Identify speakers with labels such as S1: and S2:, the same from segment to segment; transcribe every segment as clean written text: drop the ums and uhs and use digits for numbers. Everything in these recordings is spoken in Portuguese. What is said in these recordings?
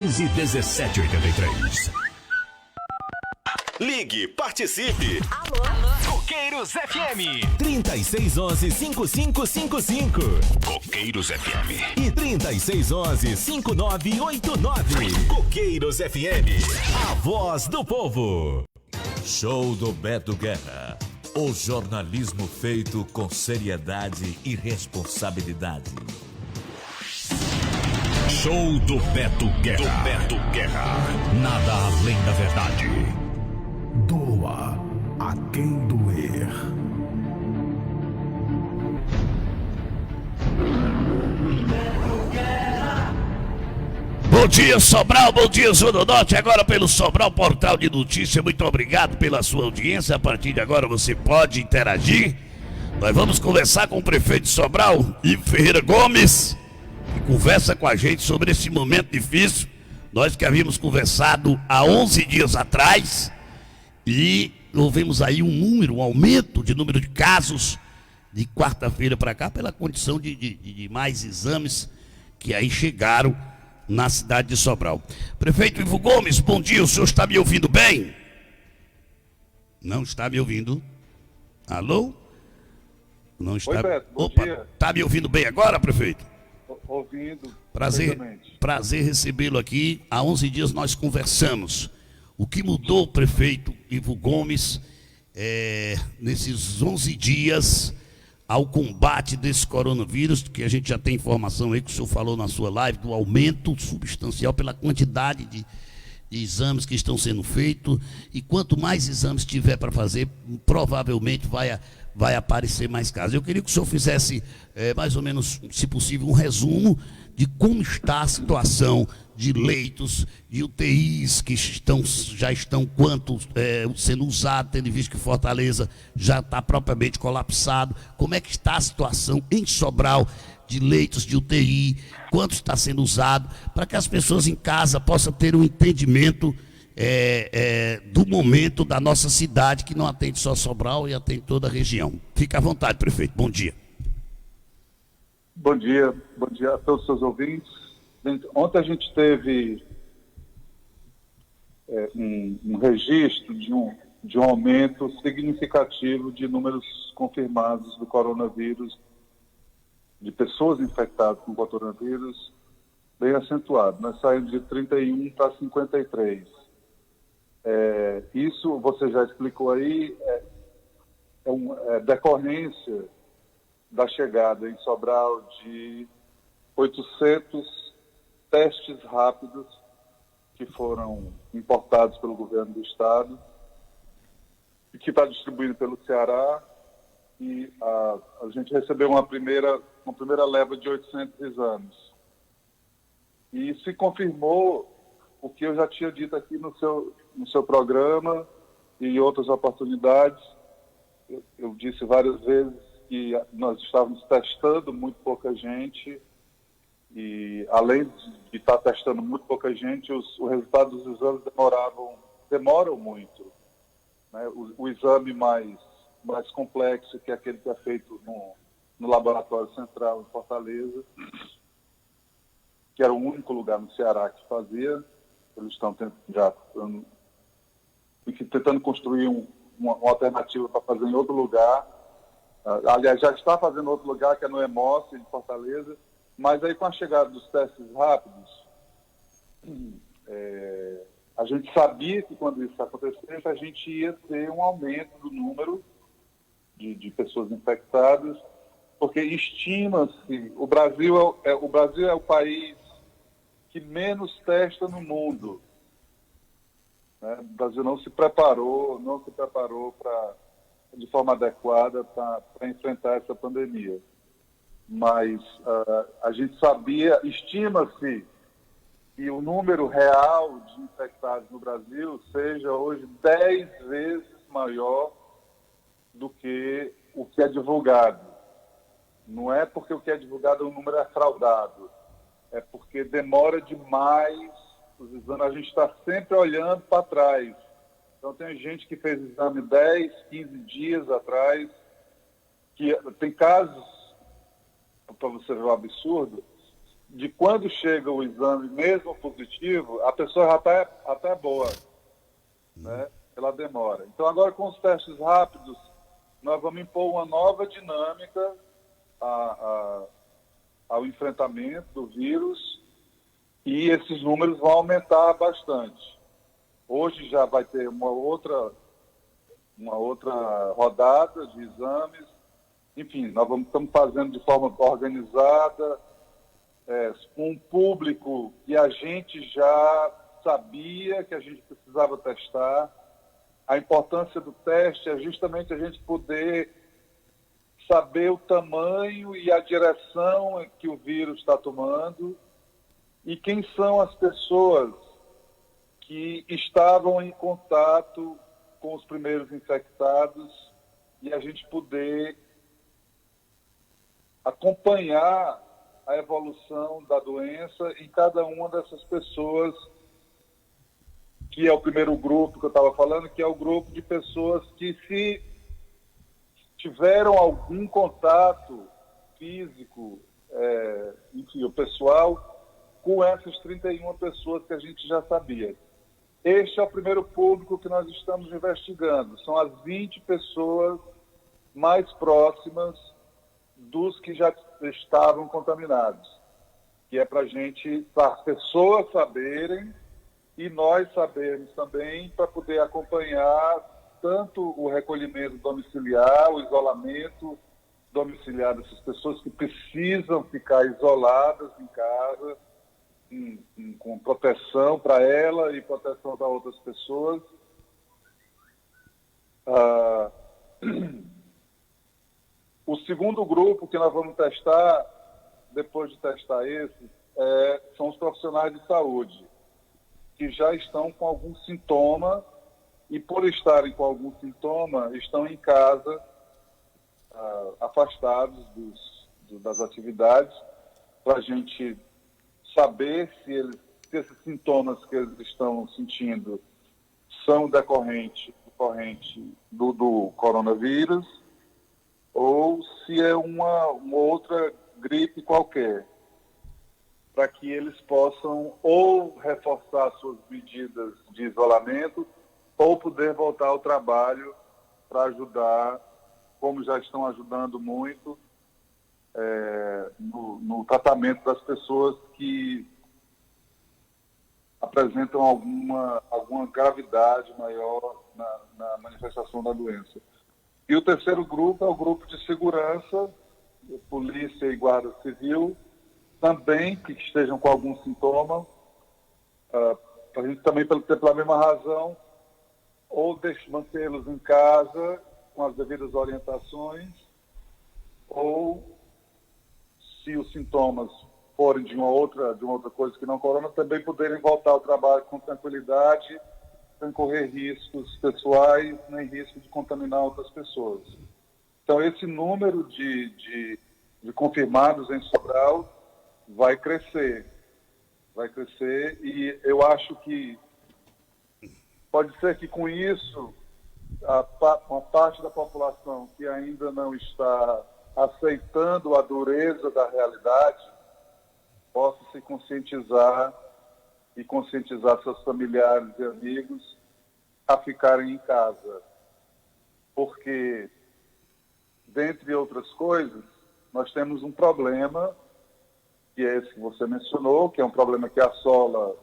S1: 1783.
S2: Ligue, participe.
S3: Alô? Coqueiros FM.
S1: 3611-5555.
S2: Coqueiros FM.
S1: E 3611-5989. Coqueiros FM. A voz do povo.
S4: Show do Beto Guerra. O jornalismo feito com seriedade e responsabilidade.
S1: Show do Beto Guerra. Nada além da verdade. Doa a quem doer.
S5: Bom dia, Sobral, bom dia, Zona Norte, agora pelo Sobral Portal de Notícia. Muito obrigado pela sua audiência. A partir de agora você pode interagir. Nós vamos conversar com o prefeito de Sobral, Ivo Ferreira Gomes, que conversa com a gente sobre esse momento difícil. Nós que havíamos conversado há 11 dias atrás e ouvimos aí um aumento de número de casos de quarta-feira para cá pela condição de mais exames que aí chegaram na cidade de Sobral. Prefeito Ivo Gomes, bom dia, o senhor está me ouvindo bem? Não está me ouvindo? Alô? Não está.
S6: Oi, Beto, bom
S5: Opa,
S6: dia.
S5: está me ouvindo bem agora, prefeito?
S6: Ouvindo.
S5: Prazer recebê-lo aqui. Há 11 dias nós conversamos. O que mudou, prefeito Ivo Gomes, nesses 11 dias ao combate desse coronavírus, que a gente já tem informação aí que o senhor falou na sua live, do aumento substancial pela quantidade de exames que estão sendo feitos, e quanto mais exames tiver para fazer, provavelmente vai aparecer mais casos. Eu queria que o senhor fizesse, mais ou menos, se possível, um resumo de como está a situação de leitos, de UTIs que já estão sendo usados, tendo visto que Fortaleza já está propriamente colapsado. Como é que está a situação em Sobral de leitos de UTI, quanto está sendo usado, para que as pessoas em casa possam ter um entendimento do momento da nossa cidade, que não atende só Sobral e atende toda a região. Fique à vontade, prefeito. Bom dia.
S6: Bom dia a todos os seus ouvintes. Ontem a gente teve um registro de um aumento significativo de números confirmados do coronavírus, de pessoas infectadas com coronavírus, bem acentuado. Nós saímos de 31 para 53. Isso, você já explicou aí, é decorrência da chegada em Sobral de 800 testes rápidos que foram importados pelo governo do estado e que está distribuído pelo Ceará, e a gente recebeu uma primeira leva de 800 exames. E se confirmou o que eu já tinha dito aqui no seu programa e em outras oportunidades. Eu disse várias vezes que nós estávamos testando muito pouca gente, e além de estar testando muito pouca gente, o resultado dos exames demoram muito. Né? O exame mais complexo, que é aquele que é feito no Laboratório Central em Fortaleza, que era o único lugar no Ceará que fazia. Eles estão tentando construir uma alternativa para fazer em outro lugar. Aliás, já está fazendo em outro lugar, que é no Hemócio, em Fortaleza. Mas aí, com a chegada dos testes rápidos, a gente sabia que quando isso acontecesse, a gente ia ter um aumento do número de pessoas infectadas, porque estima-se, o Brasil é o país que menos testa no mundo. Né? O Brasil não se preparou de forma adequada para enfrentar essa pandemia. Mas a gente sabia, estima-se que o número real de infectados no Brasil seja hoje 10 vezes maior do que o que é divulgado. Não é porque o que é divulgado o número é fraudado, é porque demora demais os exames. A gente está sempre olhando para trás. Então tem gente que fez exame 10, 15 dias atrás, que tem casos, para você ver o absurdo, de quando chega o exame, mesmo positivo, a pessoa já está até boa, né? Pela demora. Então, agora com os testes rápidos, nós vamos impor uma nova dinâmica ao enfrentamento do vírus e esses números vão aumentar bastante. Hoje já vai ter uma outra rodada de exames. Enfim, nós estamos fazendo de forma organizada, com um público que a gente já sabia que a gente precisava testar. A importância do teste é justamente a gente poder saber o tamanho e a direção que o vírus está tomando e quem são as pessoas que estavam em contato com os primeiros infectados e a gente poder acompanhar a evolução da doença em cada uma dessas pessoas, que é o primeiro grupo que eu estava falando, que é o grupo de pessoas que, se tiveram algum contato físico, enfim, o pessoal, com essas 31 pessoas que a gente já sabia. Este é o primeiro público que nós estamos investigando. São as 20 pessoas mais próximas dos que já estavam contaminados, que é para as pessoas saberem e nós sabermos também, para poder acompanhar tanto o recolhimento domiciliar, o isolamento domiciliar dessas pessoas que precisam ficar isoladas em casa, com proteção para ela e proteção para outras pessoas. O segundo grupo que nós vamos testar, depois de testar esse, são os profissionais de saúde, que já estão com algum sintoma e, por estarem com algum sintoma, estão em casa, afastados das atividades, para a gente saber se esses sintomas que eles estão sentindo são decorrente do coronavírus ou se é uma outra gripe qualquer, para que eles possam ou reforçar suas medidas de isolamento ou poder voltar ao trabalho para ajudar, como já estão ajudando muito, no tratamento das pessoas que apresentam alguma gravidade maior na manifestação da doença. E o terceiro grupo é o grupo de segurança, polícia e guarda civil, também que estejam com algum sintoma, a gente também, pela mesma razão, ou mantê-los em casa com as devidas orientações, ou, se os sintomas forem de uma outra coisa que não corona, também poderem voltar ao trabalho com tranquilidade, sem correr riscos pessoais, nem risco de contaminar outras pessoas. Então, esse número de confirmados em Sobral vai crescer, e eu acho que pode ser que com isso uma parte da população que ainda não está aceitando a dureza da realidade possa se conscientizar e conscientizar seus familiares e amigos a ficarem em casa. Porque, dentre outras coisas, nós temos um problema, que é esse que você mencionou, que é um problema que assola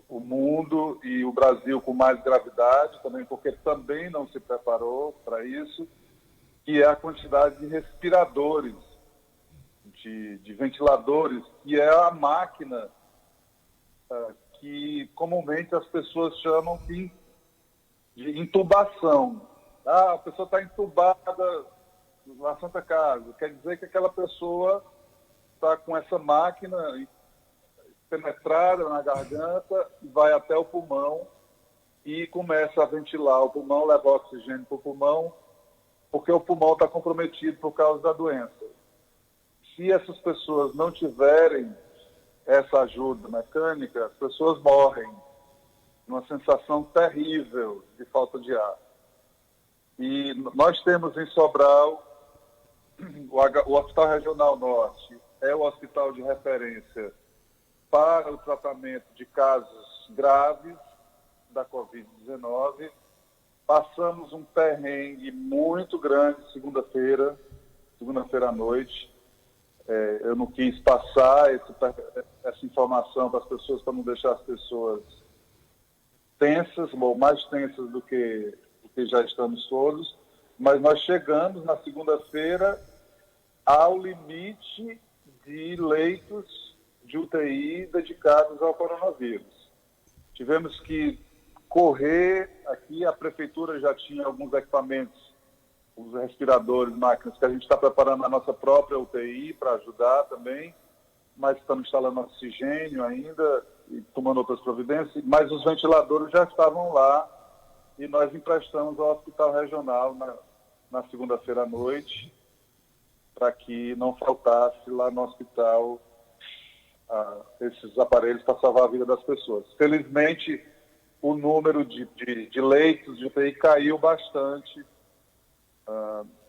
S6: o mundo e o Brasil com mais gravidade, também porque também não se preparou para isso, que é a quantidade de respiradores, de ventiladores, que é a máquina que comumente as pessoas chamam de intubação. A pessoa está entubada na Santa Casa, quer dizer que aquela pessoa está com essa máquina penetrada na garganta, vai até o pulmão e começa a ventilar o pulmão, leva oxigênio para o pulmão, porque o pulmão está comprometido por causa da doença. Se essas pessoas não tiverem essa ajuda mecânica, as pessoas morrem, uma sensação terrível de falta de ar. E nós temos em Sobral o Hospital Regional Norte é o hospital de referência para o tratamento de casos graves da Covid-19. Passamos um perrengue muito grande segunda-feira à noite. Eu não quis passar essa informação para as pessoas, para não deixar as pessoas tensas, ou mais tensas do que já estamos todos, mas nós chegamos na segunda-feira ao limite de leitos de UTI dedicados ao coronavírus. Tivemos que correr aqui, a prefeitura já tinha alguns equipamentos, os respiradores, máquinas, que a gente está preparando a nossa própria UTI para ajudar também, mas estamos instalando oxigênio ainda e tomando outras providências, mas os ventiladores já estavam lá e nós emprestamos ao Hospital Regional na segunda-feira à noite para que não faltasse lá no hospital esses aparelhos para salvar a vida das pessoas. Felizmente, o número de leitos de UTI caiu bastante.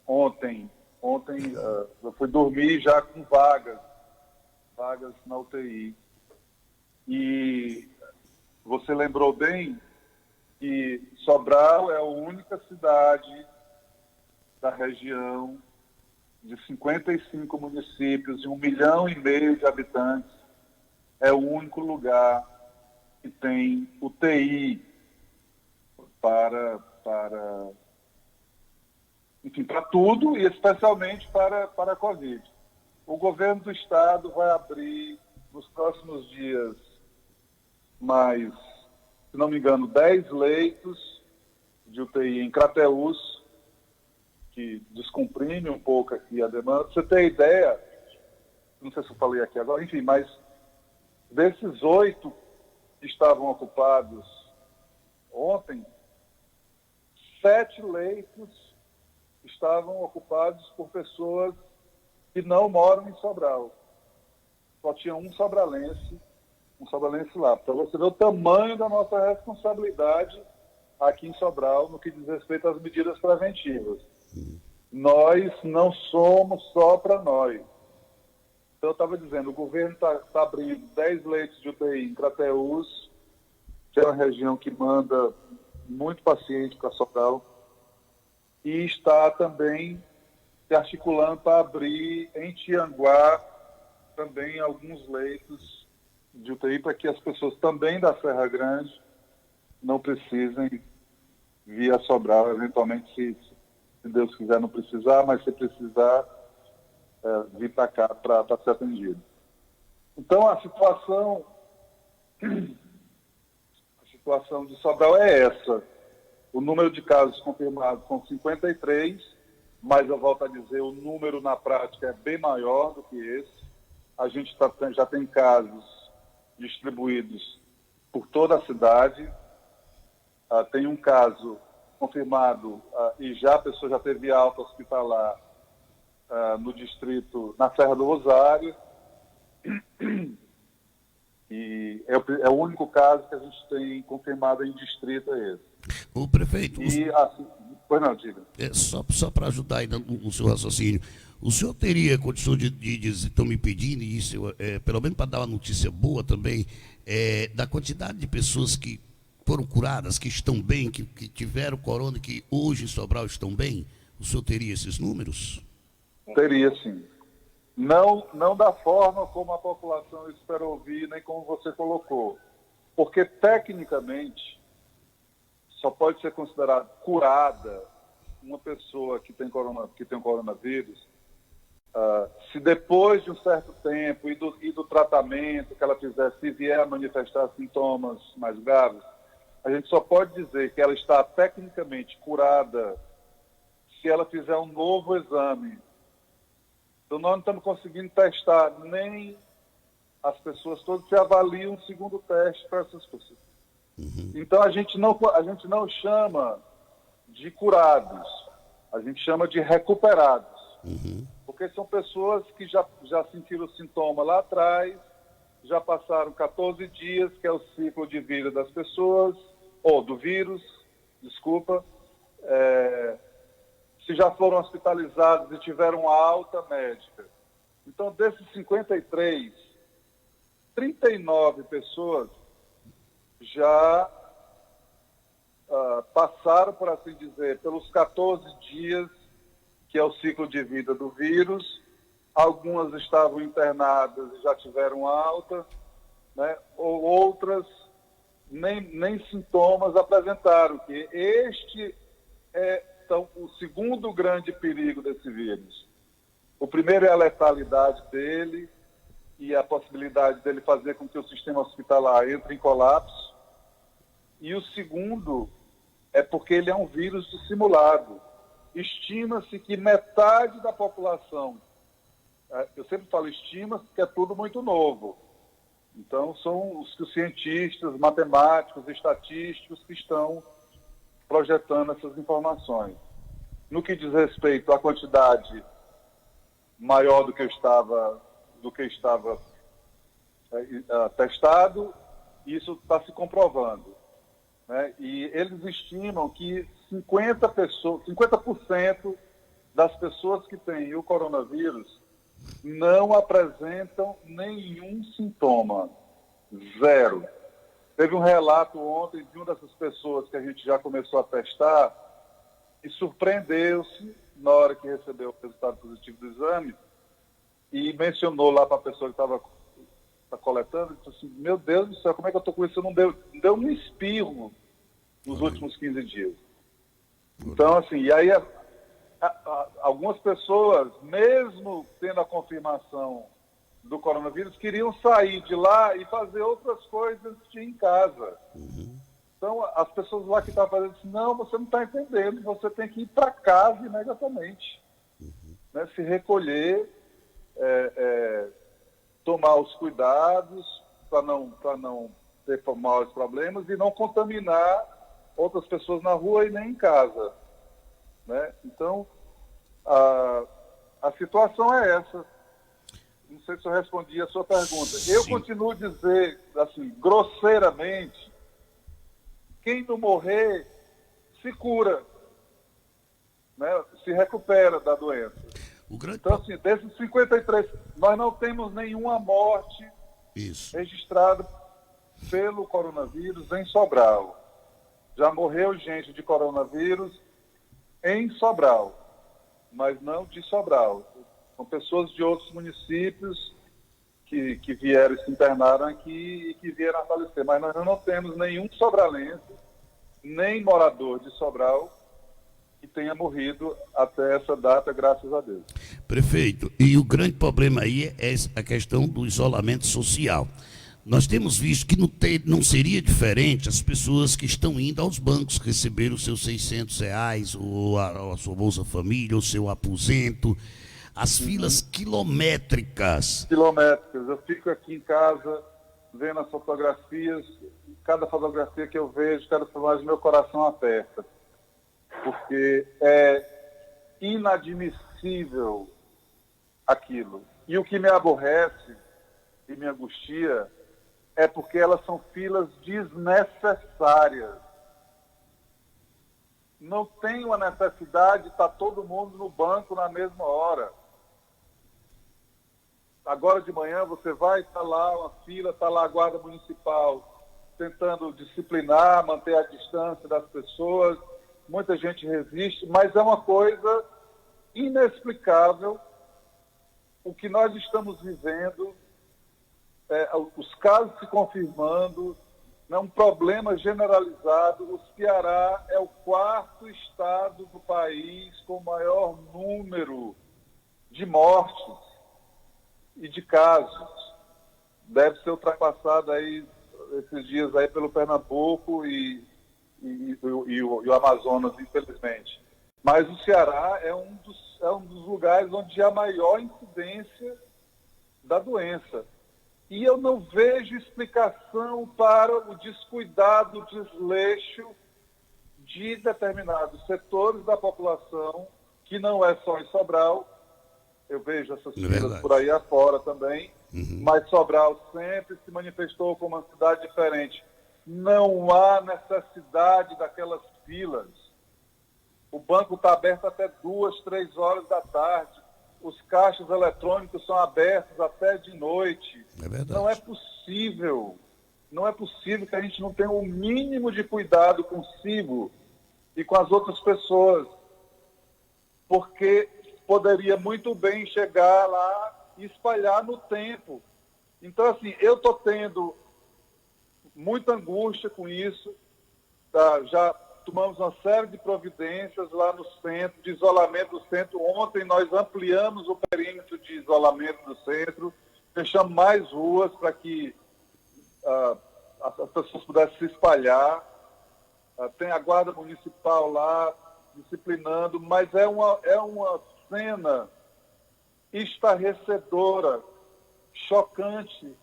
S6: Ontem eu fui dormir já com vagas na UTI. E você lembrou bem que Sobral é a única cidade da região de 55 municípios e 1,5 milhão de habitantes, é o único lugar que tem UTI para tudo e especialmente para a Covid. O governo do estado vai abrir nos próximos dias mais, se não me engano, 10 leitos de UTI em Crateús, que descomprime um pouco aqui a demanda. Pra você ter ideia, não sei se eu falei aqui agora, enfim, mas desses 8 que estavam ocupados ontem, 7 leitos estavam ocupados por pessoas que não moram em Sobral. Só tinha um sobralense lá. Para você ver o tamanho da nossa responsabilidade aqui em Sobral no que diz respeito às medidas preventivas. Nós não somos só para nós. Então, eu estava dizendo, o governo está abrindo 10 leitos de UTI em Crateús, que é uma região que manda muito paciente para Sobral, e está também se articulando para abrir em Tianguá também alguns leitos de UTI para que as pessoas também da Serra Grande não precisem vir a Sobral, eventualmente, se Deus quiser não precisar, mas se precisar, vir para cá para ser atendido. Então, a situação de Sobral é essa. O número de casos confirmados são 53, mas eu volto a dizer, o número na prática é bem maior do que esse. A gente já tem casos distribuídos por toda a cidade. Tem um caso confirmado e a pessoa já teve alta hospitalar no distrito, na Serra do Rosário. E é o único caso que a gente tem confirmado em distrito é esse.
S5: O prefeito...
S6: Pois não, diga.
S5: Só para ajudar ainda no seu raciocínio, o senhor teria condição de dizer, estão me pedindo isso, pelo menos para dar uma notícia boa também, da quantidade de pessoas que foram curadas, que estão bem, que tiveram corona, que hoje em Sobral estão bem? O senhor teria esses números?
S6: Teria, sim. Não da forma como a população espera ouvir, nem como você colocou. Porque, tecnicamente, só pode ser considerada curada uma pessoa que tem coronavírus se depois de um certo tempo e do tratamento que ela fizer, se vier a manifestar sintomas mais graves, a gente só pode dizer que ela está tecnicamente curada se ela fizer um novo exame. Então, nós não estamos conseguindo testar nem as pessoas todas que avaliam um segundo teste para essas pessoas. Então, a gente não chama de curados, a gente chama de recuperados. Porque são pessoas que já sentiram o sintoma lá atrás, já passaram 14 dias, que é o ciclo de vida das pessoas, ou do vírus, desculpa, se já foram hospitalizados e tiveram alta médica, Então, desses 53, 39 pessoas já passaram, por assim dizer, pelos 14 dias, que é o ciclo de vida do vírus. Algumas estavam internadas e já tiveram alta, né? Ou outras nem sintomas apresentaram, que este é então, o segundo grande perigo desse vírus. O primeiro é a letalidade dele e a possibilidade dele fazer com que o sistema hospitalar entre em colapso. E o segundo é porque ele é um vírus dissimulado. Estima-se que metade da população, eu sempre falo estima-se que é tudo muito novo. Então, são os cientistas, matemáticos, estatísticos que estão projetando essas informações. No que diz respeito à quantidade maior do que estava testado, isso está se comprovando, né? E eles estimam que 50% das pessoas que têm o coronavírus não apresentam nenhum sintoma. Zero. Teve um relato ontem de uma dessas pessoas que a gente já começou a testar e surpreendeu-se na hora que recebeu o resultado positivo do exame e mencionou lá para a pessoa que estava coletando, disse assim, meu Deus do céu, como é que eu estou com isso? Não deu um espirro nos últimos 15 dias. Então, assim, e aí algumas pessoas, mesmo tendo a confirmação do coronavírus, queriam sair de lá e fazer outras coisas em casa. Então, as pessoas lá que estavam fazendo assim, não, você não está entendendo, você tem que ir para casa imediatamente, né? Se recolher, tomar os cuidados para não ter maiores problemas e não contaminar outras pessoas na rua e nem em casa, né? Então, a situação é essa. Não sei se eu respondi a sua pergunta. Eu continuo a dizer, assim, grosseiramente, quem não morrer se cura, né? Se recupera da doença. Então, assim, desses 53, nós não temos nenhuma morte registrada pelo coronavírus em Sobral. Já morreu gente de coronavírus em Sobral, mas não de Sobral. São pessoas de outros municípios que vieram e se internaram aqui e que vieram a falecer. Mas nós não temos nenhum sobralense, nem morador de Sobral, que tenha morrido até essa data, graças a Deus.
S5: Prefeito, e o grande problema aí é a questão do isolamento social. Nós temos visto que não seria diferente as pessoas que estão indo aos bancos receber os seus R$600, ou a sua Bolsa Família, o seu aposento, as filas quilométricas.
S6: Eu fico aqui em casa vendo as fotografias, cada fotografia que eu vejo, cada mais meu coração aperta, porque é inadmissível aquilo. E o que me aborrece e me angustia é porque elas são filas desnecessárias. Não tem uma necessidade de estar todo mundo no banco na mesma hora. Agora de manhã você vai, está lá uma fila, está lá a guarda municipal tentando disciplinar, manter a distância das pessoas. Muita gente resiste, mas é uma coisa inexplicável o que nós estamos vivendo. Os casos se confirmando, é um problema generalizado. O Ceará é o 4º estado do país com maior número de mortes e de casos. Deve ser ultrapassado aí, esses dias aí pelo Pernambuco e o Amazonas, infelizmente. Mas o Ceará é um dos lugares onde há maior incidência da doença. E eu não vejo explicação para o descuidado, desleixo de determinados setores da população, que não é só em Sobral. Eu vejo essas filas por aí afora também, mas Sobral sempre se manifestou como uma cidade diferente. Não há necessidade daquelas filas. O banco está aberto até 2, 3 horas da tarde. os caixas eletrônicos são abertos até de noite.
S5: É verdade.
S6: Não é possível. Não é possível que a gente não tenha o mínimo de cuidado consigo e com as outras pessoas. Porque poderia muito bem chegar lá e espalhar no tempo. Então, assim, eu estou tendo muita angústia com isso. Tá? Já tomamos uma série de providências lá no centro, de isolamento do centro. Ontem nós ampliamos o perímetro de isolamento do centro, fechamos mais ruas para que as pessoas pudessem se espalhar. Tem a guarda municipal lá disciplinando, mas é uma cena estarrecedora, chocante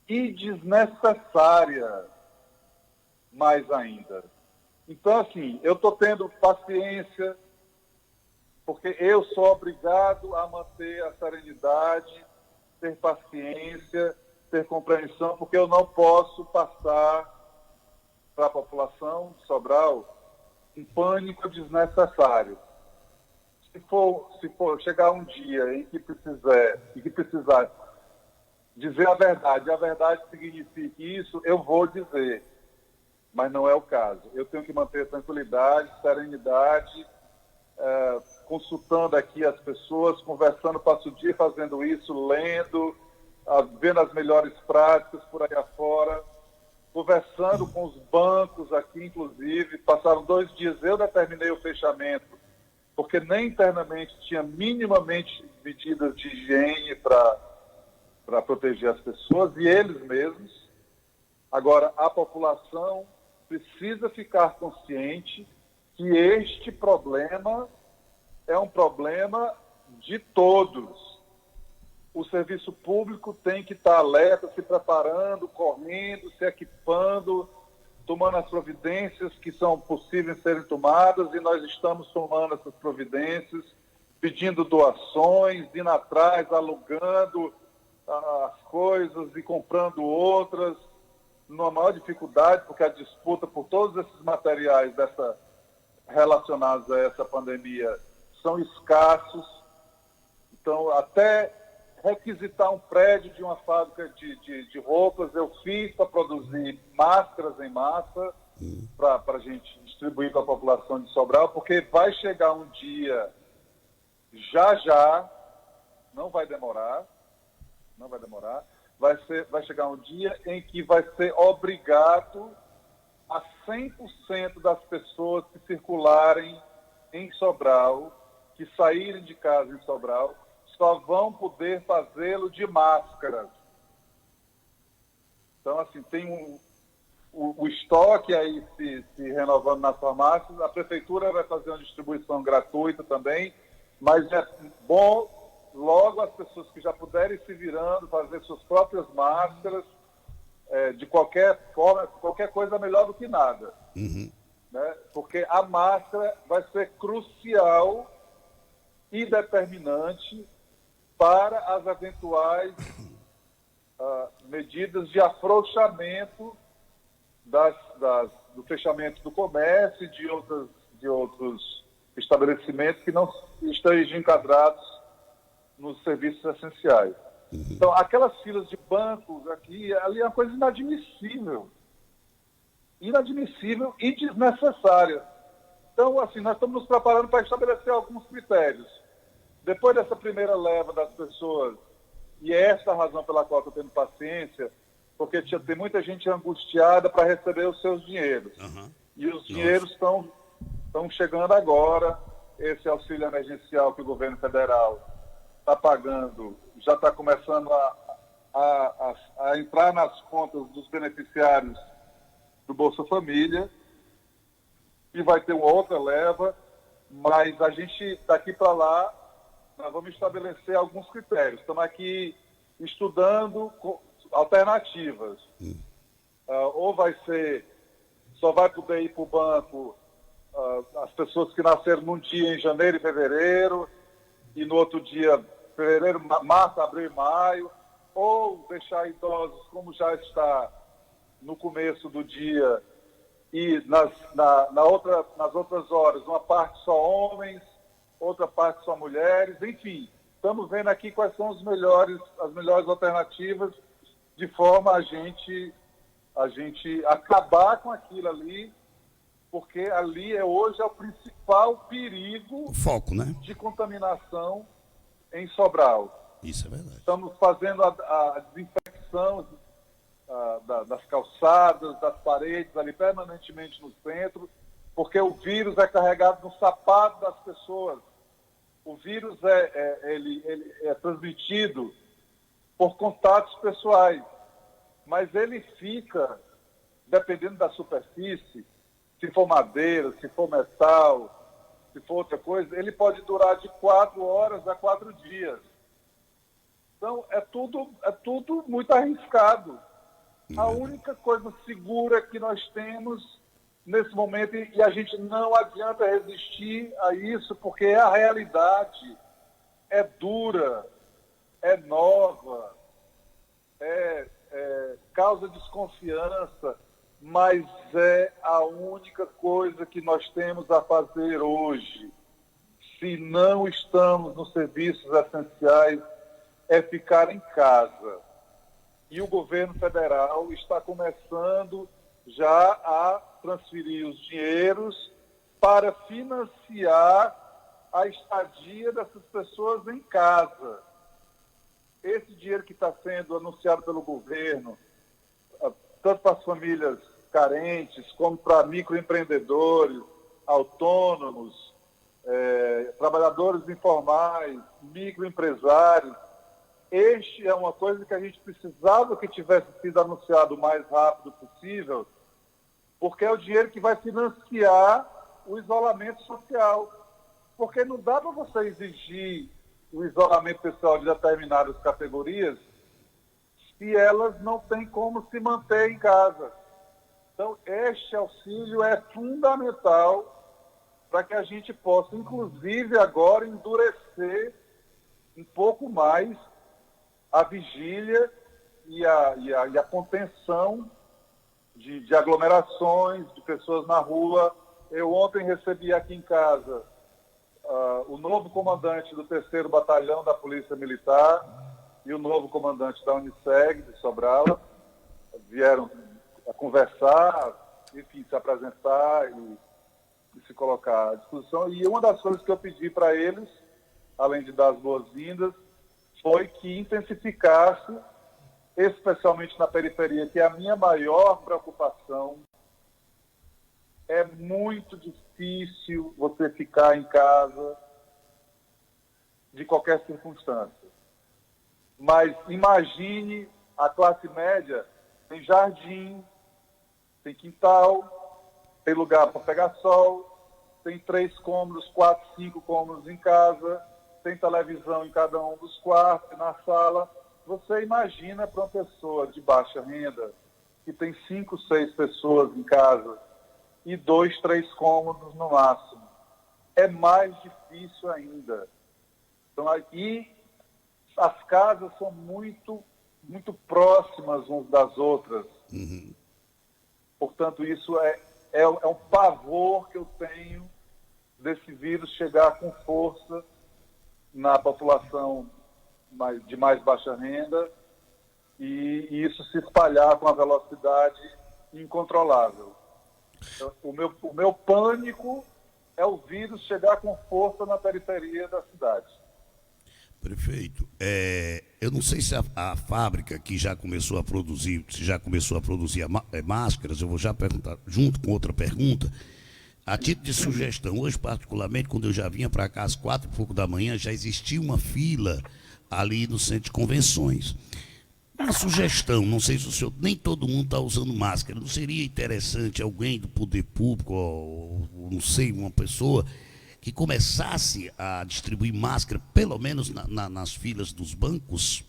S6: e desnecessária, mais ainda. Então, assim, eu estou tendo paciência, porque eu sou obrigado a manter a serenidade, ter paciência, ter compreensão, porque eu não posso passar para a população de Sobral um pânico desnecessário. Se for chegar um dia em que precisar dizer a verdade signifique isso, eu vou dizer. Mas não é o caso. Eu tenho que manter tranquilidade, serenidade, consultando aqui as pessoas, conversando, passo o dia fazendo isso, lendo, vendo as melhores práticas por aí afora, conversando com os bancos aqui, inclusive. Passaram 2 dias, eu determinei o fechamento, porque nem internamente tinha minimamente medidas de higiene para proteger as pessoas e eles mesmos. Agora, a população precisa ficar consciente que este problema é um problema de todos. O serviço público tem que estar alerta, se preparando, correndo, se equipando, tomando as providências que são possíveis serem tomadas, e nós estamos tomando essas providências, pedindo doações, indo atrás, alugando as coisas e comprando outras, numa maior dificuldade, porque a disputa por todos esses materiais relacionados a essa pandemia são escassos. Então, até requisitar um prédio de uma fábrica de roupas, eu fiz para produzir máscaras em massa, para a gente distribuir para a população de Sobral, porque vai chegar um dia, já, não vai demorar, vai chegar um dia em que vai ser obrigado a 100% das pessoas que circularem em Sobral, que saírem de casa em Sobral, só vão poder fazê-lo de máscaras. Então, assim, tem o estoque aí se renovando nas farmácias. A prefeitura vai fazer uma distribuição gratuita também, mas é bom logo as pessoas que já puderem se virando, fazer suas próprias máscaras, de qualquer forma, qualquer coisa é melhor do que nada. Né? Porque a máscara vai ser crucial e determinante para as eventuais medidas de afrouxamento do fechamento do comércio e de outros estabelecimentos que não estejam enquadrados nos serviços essenciais. Então, aquelas filas de bancos aqui, ali é uma coisa inadmissível e desnecessária. Então, assim, nós estamos nos preparando para estabelecer alguns critérios. Depois dessa primeira leva das pessoas, e é essa a razão pela qual estou tendo paciência, porque tem muita gente angustiada para receber os seus dinheiros. E os dinheiros estão chegando agora. Esse auxílio emergencial que o governo federal está pagando, já está começando a entrar nas contas dos beneficiários do Bolsa Família, e vai ter uma outra leva, mas a gente, daqui para lá, nós vamos estabelecer alguns critérios. Estamos aqui estudando alternativas. Ou só vai poder ir para o banco as pessoas que nasceram num dia em janeiro e fevereiro, e no outro dia, fevereiro, março, abril e maio, ou deixar idosos, como já está no começo do dia, e nas outras horas, uma parte só homens, outra parte só mulheres, enfim. estamos vendo aqui quais são as melhores alternativas de forma a gente acabar com aquilo ali, porque ali hoje é o principal perigo
S5: O foco, né?
S6: de contaminação em Sobral.
S5: Isso é verdade.
S6: Estamos fazendo a desinfecção das calçadas, das paredes ali permanentemente no centro, porque o vírus é carregado no sapato das pessoas. O vírus ele é transmitido por contatos pessoais, mas ele fica, dependendo da superfície, se for madeira, se for metal, se for outra coisa, ele pode durar de 4 horas a 4 dias. Então, é tudo muito arriscado. A única coisa segura que nós temos nesse momento, e a gente não adianta resistir a isso, porque a realidade é dura, é nova, causa desconfiança, mas é a única coisa que nós temos a fazer hoje. Se não estamos nos serviços essenciais, é ficar em casa. E o governo federal está começando já a transferir os dinheiros para financiar a estadia dessas pessoas em casa. Esse dinheiro que está sendo anunciado pelo governo, tanto para as famílias carentes, como para microempreendedores, autônomos, trabalhadores informais, microempresários, este é uma coisa que a gente precisava que tivesse sido anunciado o mais rápido possível, porque é o dinheiro que vai financiar o isolamento social. Porque não dá para você exigir o isolamento pessoal de determinadas categorias se elas não têm como se manter em casa. Então, este auxílio é fundamental para que a gente possa, inclusive agora, endurecer um pouco mais a vigília e a contenção de aglomerações, de pessoas na rua. Eu ontem recebi aqui em casa o novo comandante do 3º Batalhão da Polícia Militar e o novo comandante da Uniseg de Sobral. Vieram a conversar, enfim, se apresentar e se colocar à disposição. E uma das coisas que eu pedi para eles, além de dar as boas-vindas, foi que intensificasse, especialmente na periferia, que é a minha maior preocupação. É muito difícil você ficar em casa de qualquer circunstância. Mas imagine a classe média, tem jardim, tem quintal, tem lugar para pegar sol, tem 3 cômodos, 4, 5 cômodos em casa, tem televisão em cada um dos quartos, na sala. Você imagina para uma pessoa de baixa renda, que tem 5, 6 pessoas em casa, e 2, 3 cômodos no máximo. É mais difícil ainda. Então, aí, as casas são muito, muito próximas umas das outras.
S5: Uhum.
S6: Portanto, isso é um pavor que eu tenho desse vírus chegar com força na população de mais baixa renda e isso se espalhar com uma velocidade incontrolável. Então, o meu pânico é o vírus chegar com força na periferia da cidade.
S5: Prefeito, eu não sei se a fábrica que já começou a produzir, máscaras, eu vou já perguntar, junto com outra pergunta, a título de sugestão, hoje particularmente, quando eu já vinha para cá às 4h pouco da manhã, já existia uma fila ali no centro de convenções. Uma sugestão, não sei se o senhor, nem todo mundo está usando máscara, não seria interessante alguém do poder público, ou não sei, uma pessoa que começasse a distribuir máscara, pelo menos nas filas dos bancos,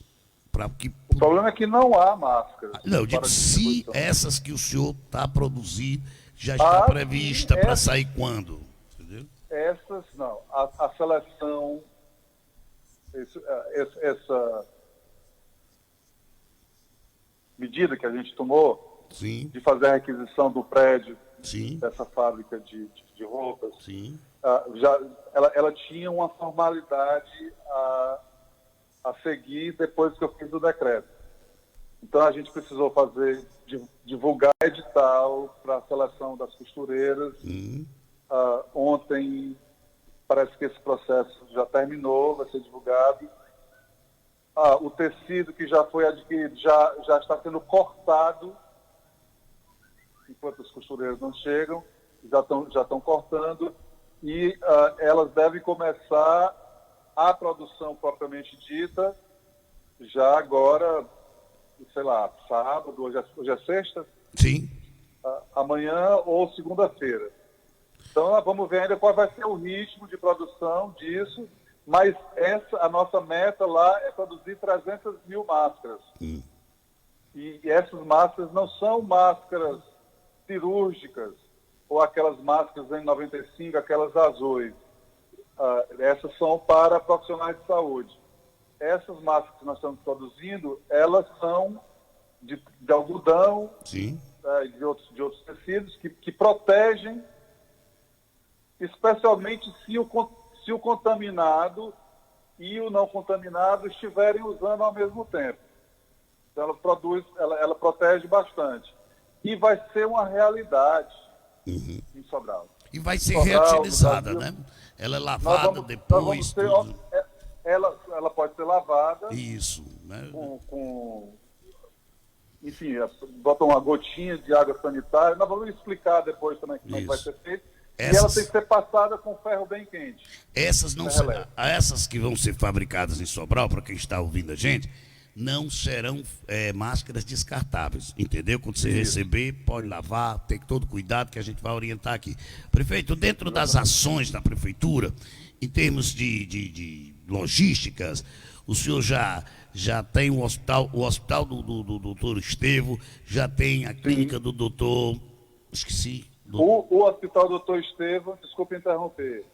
S5: para que...
S6: O problema é que não há máscara.
S5: Não, eu digo, se essas que o senhor está produzindo já está prevista para sair quando? Entendeu?
S6: Essas não. A seleção, essa medida que a gente tomou,
S5: sim,
S6: de fazer a requisição do prédio,
S5: sim,
S6: dessa fábrica de roupas,
S5: sim,
S6: ela tinha uma formalidade a seguir depois que eu fiz o decreto. Então a gente precisou divulgar edital para a seleção das costureiras. Ontem parece que esse processo já terminou, vai ser divulgado. O tecido que já foi adquirido já está sendo cortado, enquanto as costureiras não chegam, já estão cortando, e elas devem começar a produção propriamente dita já agora, sei lá, sábado, hoje é sexta?
S5: Sim.
S6: Amanhã ou segunda-feira. Então, nós vamos ver ainda qual vai ser o ritmo de produção disso, mas a nossa meta lá é produzir 300 mil máscaras. E essas máscaras não são máscaras cirúrgicas, ou aquelas máscaras N95, aquelas azuis. Essas são para profissionais de saúde. Essas máscaras que nós estamos produzindo, elas são de algodão,
S5: Sim.
S6: De outros tecidos, que protegem, especialmente se o contaminado e o não contaminado estiverem usando ao mesmo tempo. Então, ela protege bastante. E vai ser uma realidade em Sobral.
S5: E vai ser
S6: Sobral,
S5: reutilizada,
S6: no
S5: né?
S6: Brasil.
S5: Ela é lavada depois. Tudo.
S6: Ela pode ser lavada.
S5: Isso, né?
S6: Enfim, bota uma gotinha de água sanitária. Nós vamos explicar depois também como vai ser feito. E ela tem que ser passada com ferro bem quente.
S5: Essas que vão ser fabricadas em Sobral, para quem está ouvindo a gente, não serão máscaras descartáveis, entendeu? Quando você receber, pode lavar, tem todo cuidado que a gente vai orientar aqui. Prefeito, dentro das ações da prefeitura, em termos de logísticas, o senhor já tem o hospital do doutor Estevo, já tem a clínica do doutor... Esqueci.
S6: O hospital do doutor Estevo, desculpe interromper,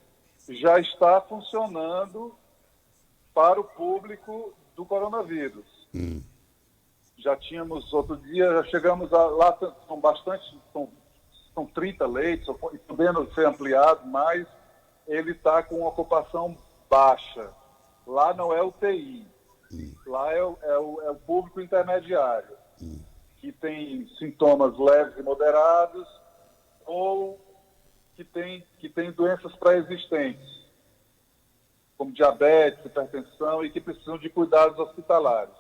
S6: já está funcionando para o público do coronavírus. Já tínhamos, outro dia, já chegamos lá, são 30 leitos, podendo ser ampliado, mas ele está com ocupação baixa. Lá não é UTI, lá é o público intermediário, que tem sintomas leves e moderados, ou que tem doenças pré-existentes, como diabetes, hipertensão, e que precisam de cuidados hospitalares.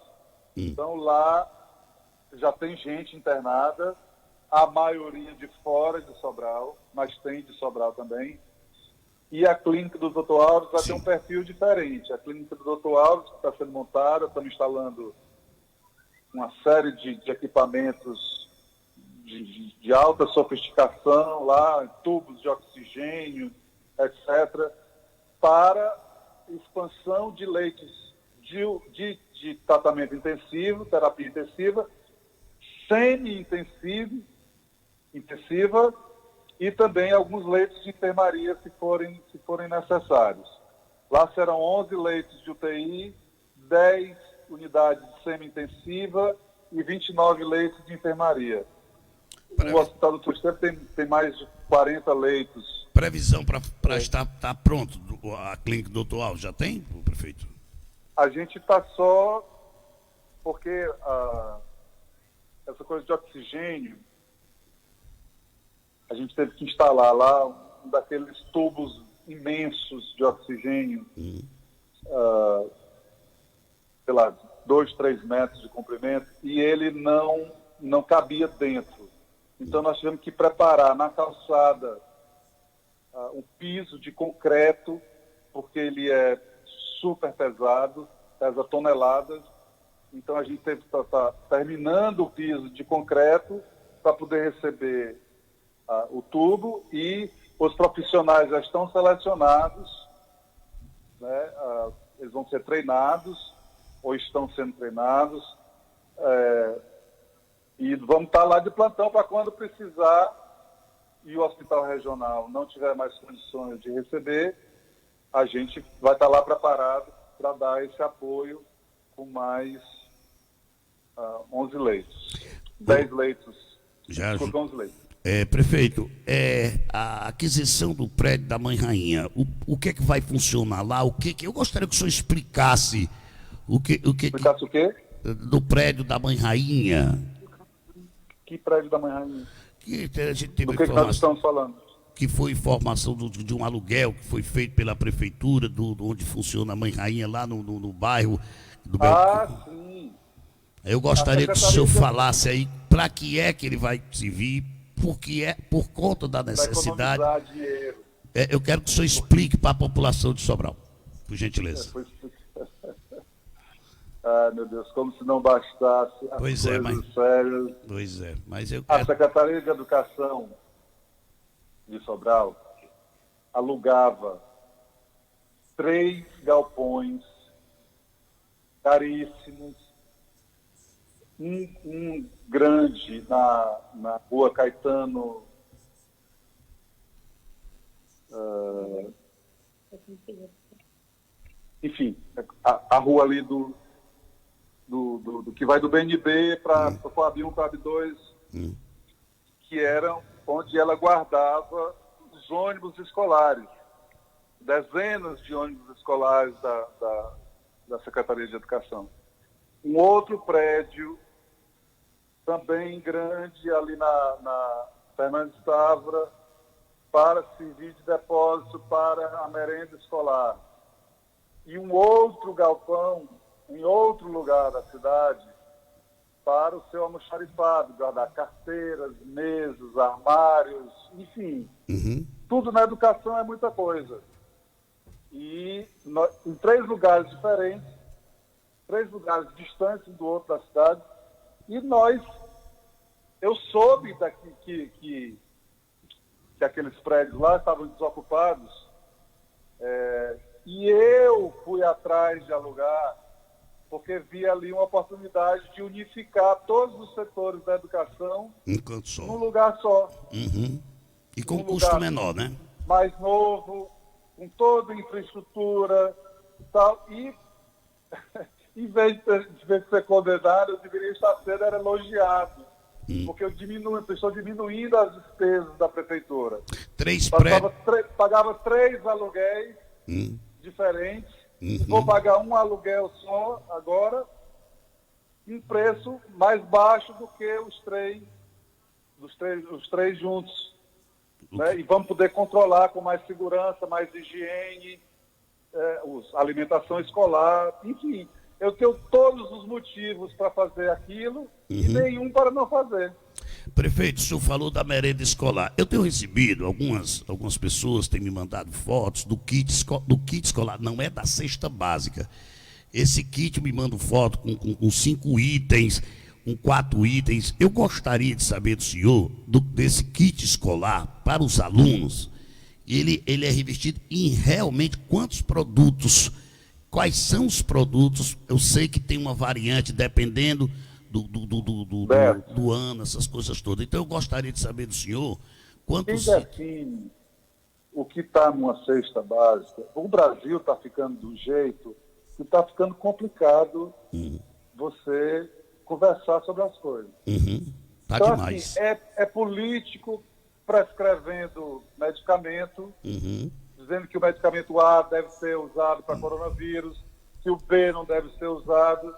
S6: Então lá já tem gente internada, a maioria de fora de Sobral, mas tem de Sobral também. E a clínica do Dr. Alves vai ter um perfil diferente. A clínica do Dr. Alves, que está sendo montada, estamos instalando uma série de equipamentos de alta sofisticação lá, tubos de oxigênio, etc., para expansão de leitos de tratamento intensivo, terapia intensiva, semi-intensiva e também alguns leitos de enfermaria se forem necessários. Lá serão 11 leitos de UTI, 10 unidades de semi-intensiva e 29 leitos de enfermaria. O Hospital do Estevo tem mais de 40 leitos.
S5: Previsão para estar pronto a clínica do Dr. Alves, já tem, prefeito?
S6: A gente está só porque essa coisa de oxigênio, a gente teve que instalar lá um daqueles tubos imensos de oxigênio, sei lá, 2, 3 metros de comprimento, e ele não cabia dentro. Então nós tivemos que preparar na calçada um piso de concreto, porque ele é super pesado, pesa toneladas. Então a gente teve que estar terminando o piso de concreto para poder receber o tubo, e os profissionais já estão selecionados, né? Eles vão ser treinados, ou estão sendo treinados, e vamos estar lá de plantão para quando precisar e o hospital regional não tiver mais condições de receber, a gente vai estar lá preparado para dar esse apoio com mais 11 leitos. 10 leitos. Desculpa, 11 leitos.
S5: Prefeito, a aquisição do prédio da Mãe Rainha, o que é que vai funcionar lá? Eu gostaria que o senhor explicasse
S6: Explicasse o quê?
S5: Do prédio da Mãe Rainha.
S6: Que prédio da Mãe Rainha?
S5: Que a gente teve
S6: Do que nós estamos falando?
S5: que foi informação de um aluguel que foi feito pela prefeitura, onde funciona a Mãe Rainha, lá no bairro do
S6: Sim.
S5: Eu gostaria que o senhor falasse aí para que é que ele vai servir, porque é por conta da necessidade.
S6: Para economizar dinheiro.
S5: Eu quero que o senhor explique para a população de Sobral, por gentileza.
S6: Ah, meu Deus, como se não bastasse as
S5: Pois
S6: coisas
S5: mas...
S6: sérias.
S5: Pois é, mas eu
S6: A
S5: quero...
S6: Secretaria de Educação de Sobral alugava 3 galpões caríssimos, um grande na Rua Caetano, enfim, a rua ali do que vai do BNB para o Coab 1, Coab 2, que era onde ela guardava os ônibus escolares, dezenas de ônibus escolares da Secretaria de Educação. Um outro prédio, também grande, ali na Fernandes Távora, para servir de depósito para a merenda escolar. E um outro galpão, em outro lugar da cidade, para o seu almoxarifado, guardar carteiras, mesas, armários, enfim. Tudo na educação é muita coisa. E em 3 lugares diferentes, 3 lugares distantes um do outro da cidade, e eu soube que aqueles prédios lá estavam desocupados, e eu fui atrás de alugar, porque vi ali uma oportunidade de unificar todos os setores da educação num lugar só.
S5: E com custo menor, né?
S6: Mais novo, com toda a infraestrutura e tal. E, em vez de ser condenado, eu deveria estar sendo elogiado. Porque eu estou diminuindo as despesas da prefeitura.
S5: 3 prédios.
S6: Pagava 3 aluguéis diferentes. Vou pagar um aluguel só agora, um preço mais baixo do que os três juntos. Né? E vamos poder controlar com mais segurança, mais higiene, alimentação escolar, enfim. Eu tenho todos os motivos para fazer aquilo e nenhum para não fazer.
S5: Prefeito, o senhor falou da merenda escolar. Eu tenho recebido, algumas pessoas têm me mandado fotos do kit escolar, não é da cesta básica. Esse kit me manda foto com 5 itens, com 4 itens. Eu gostaria de saber do senhor, desse kit escolar para os alunos. Ele é revestido em realmente quantos produtos? Quais são os produtos? Eu sei que tem uma variante dependendo do ano, essas coisas todas. Então eu gostaria de saber do senhor quantos...
S6: Quem define o que está numa cesta básica? O Brasil está ficando do jeito que está ficando complicado você conversar sobre as coisas.
S5: Tá
S6: então,
S5: demais.
S6: assim, é político prescrevendo medicamento, dizendo que o medicamento A deve ser usado para coronavírus, que o B não deve ser usado,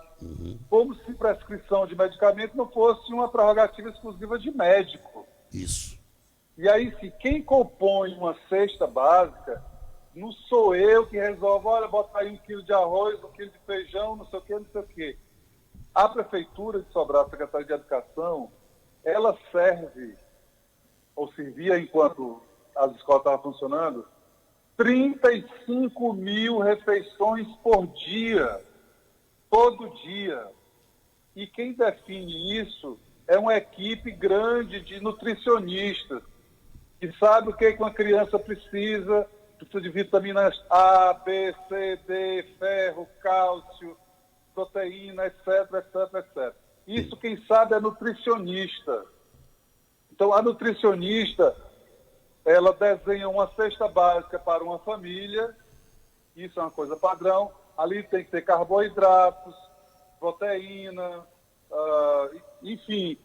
S6: como se prescrição de medicamento não fosse uma prerrogativa exclusiva de médico.
S5: Isso.
S6: E aí, se quem compõe uma cesta básica, não sou eu que resolve, olha, bota aí 1 quilo de arroz, 1 quilo de feijão, não sei o quê, não sei o quê. A Prefeitura de Sobral, a Secretaria de Educação, ela serve, ou servia enquanto as escolas estavam funcionando, 35 mil refeições por dia, todo dia. E quem define isso é uma equipe grande de nutricionistas, que sabe o que uma criança precisa de vitaminas A, B, C, D, ferro, cálcio, proteína, etc, etc, etc. Isso quem sabe é nutricionista. Então a nutricionista, ela desenha uma cesta básica para uma família, isso é uma coisa padrão, ali tem que ter carboidratos, proteína, enfim,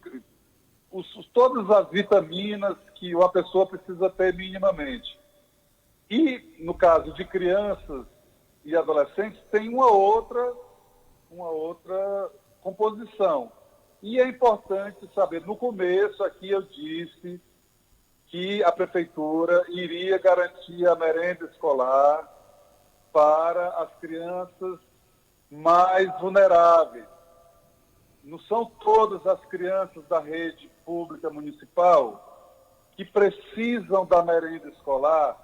S6: todas as vitaminas que uma pessoa precisa ter minimamente. E, no caso de crianças e adolescentes, tem uma outra composição. E é importante saber, no começo aqui eu disse que a prefeitura iria garantir a merenda escolar para as crianças mais vulneráveis. Não são todas as crianças da rede pública municipal que precisam da merenda escolar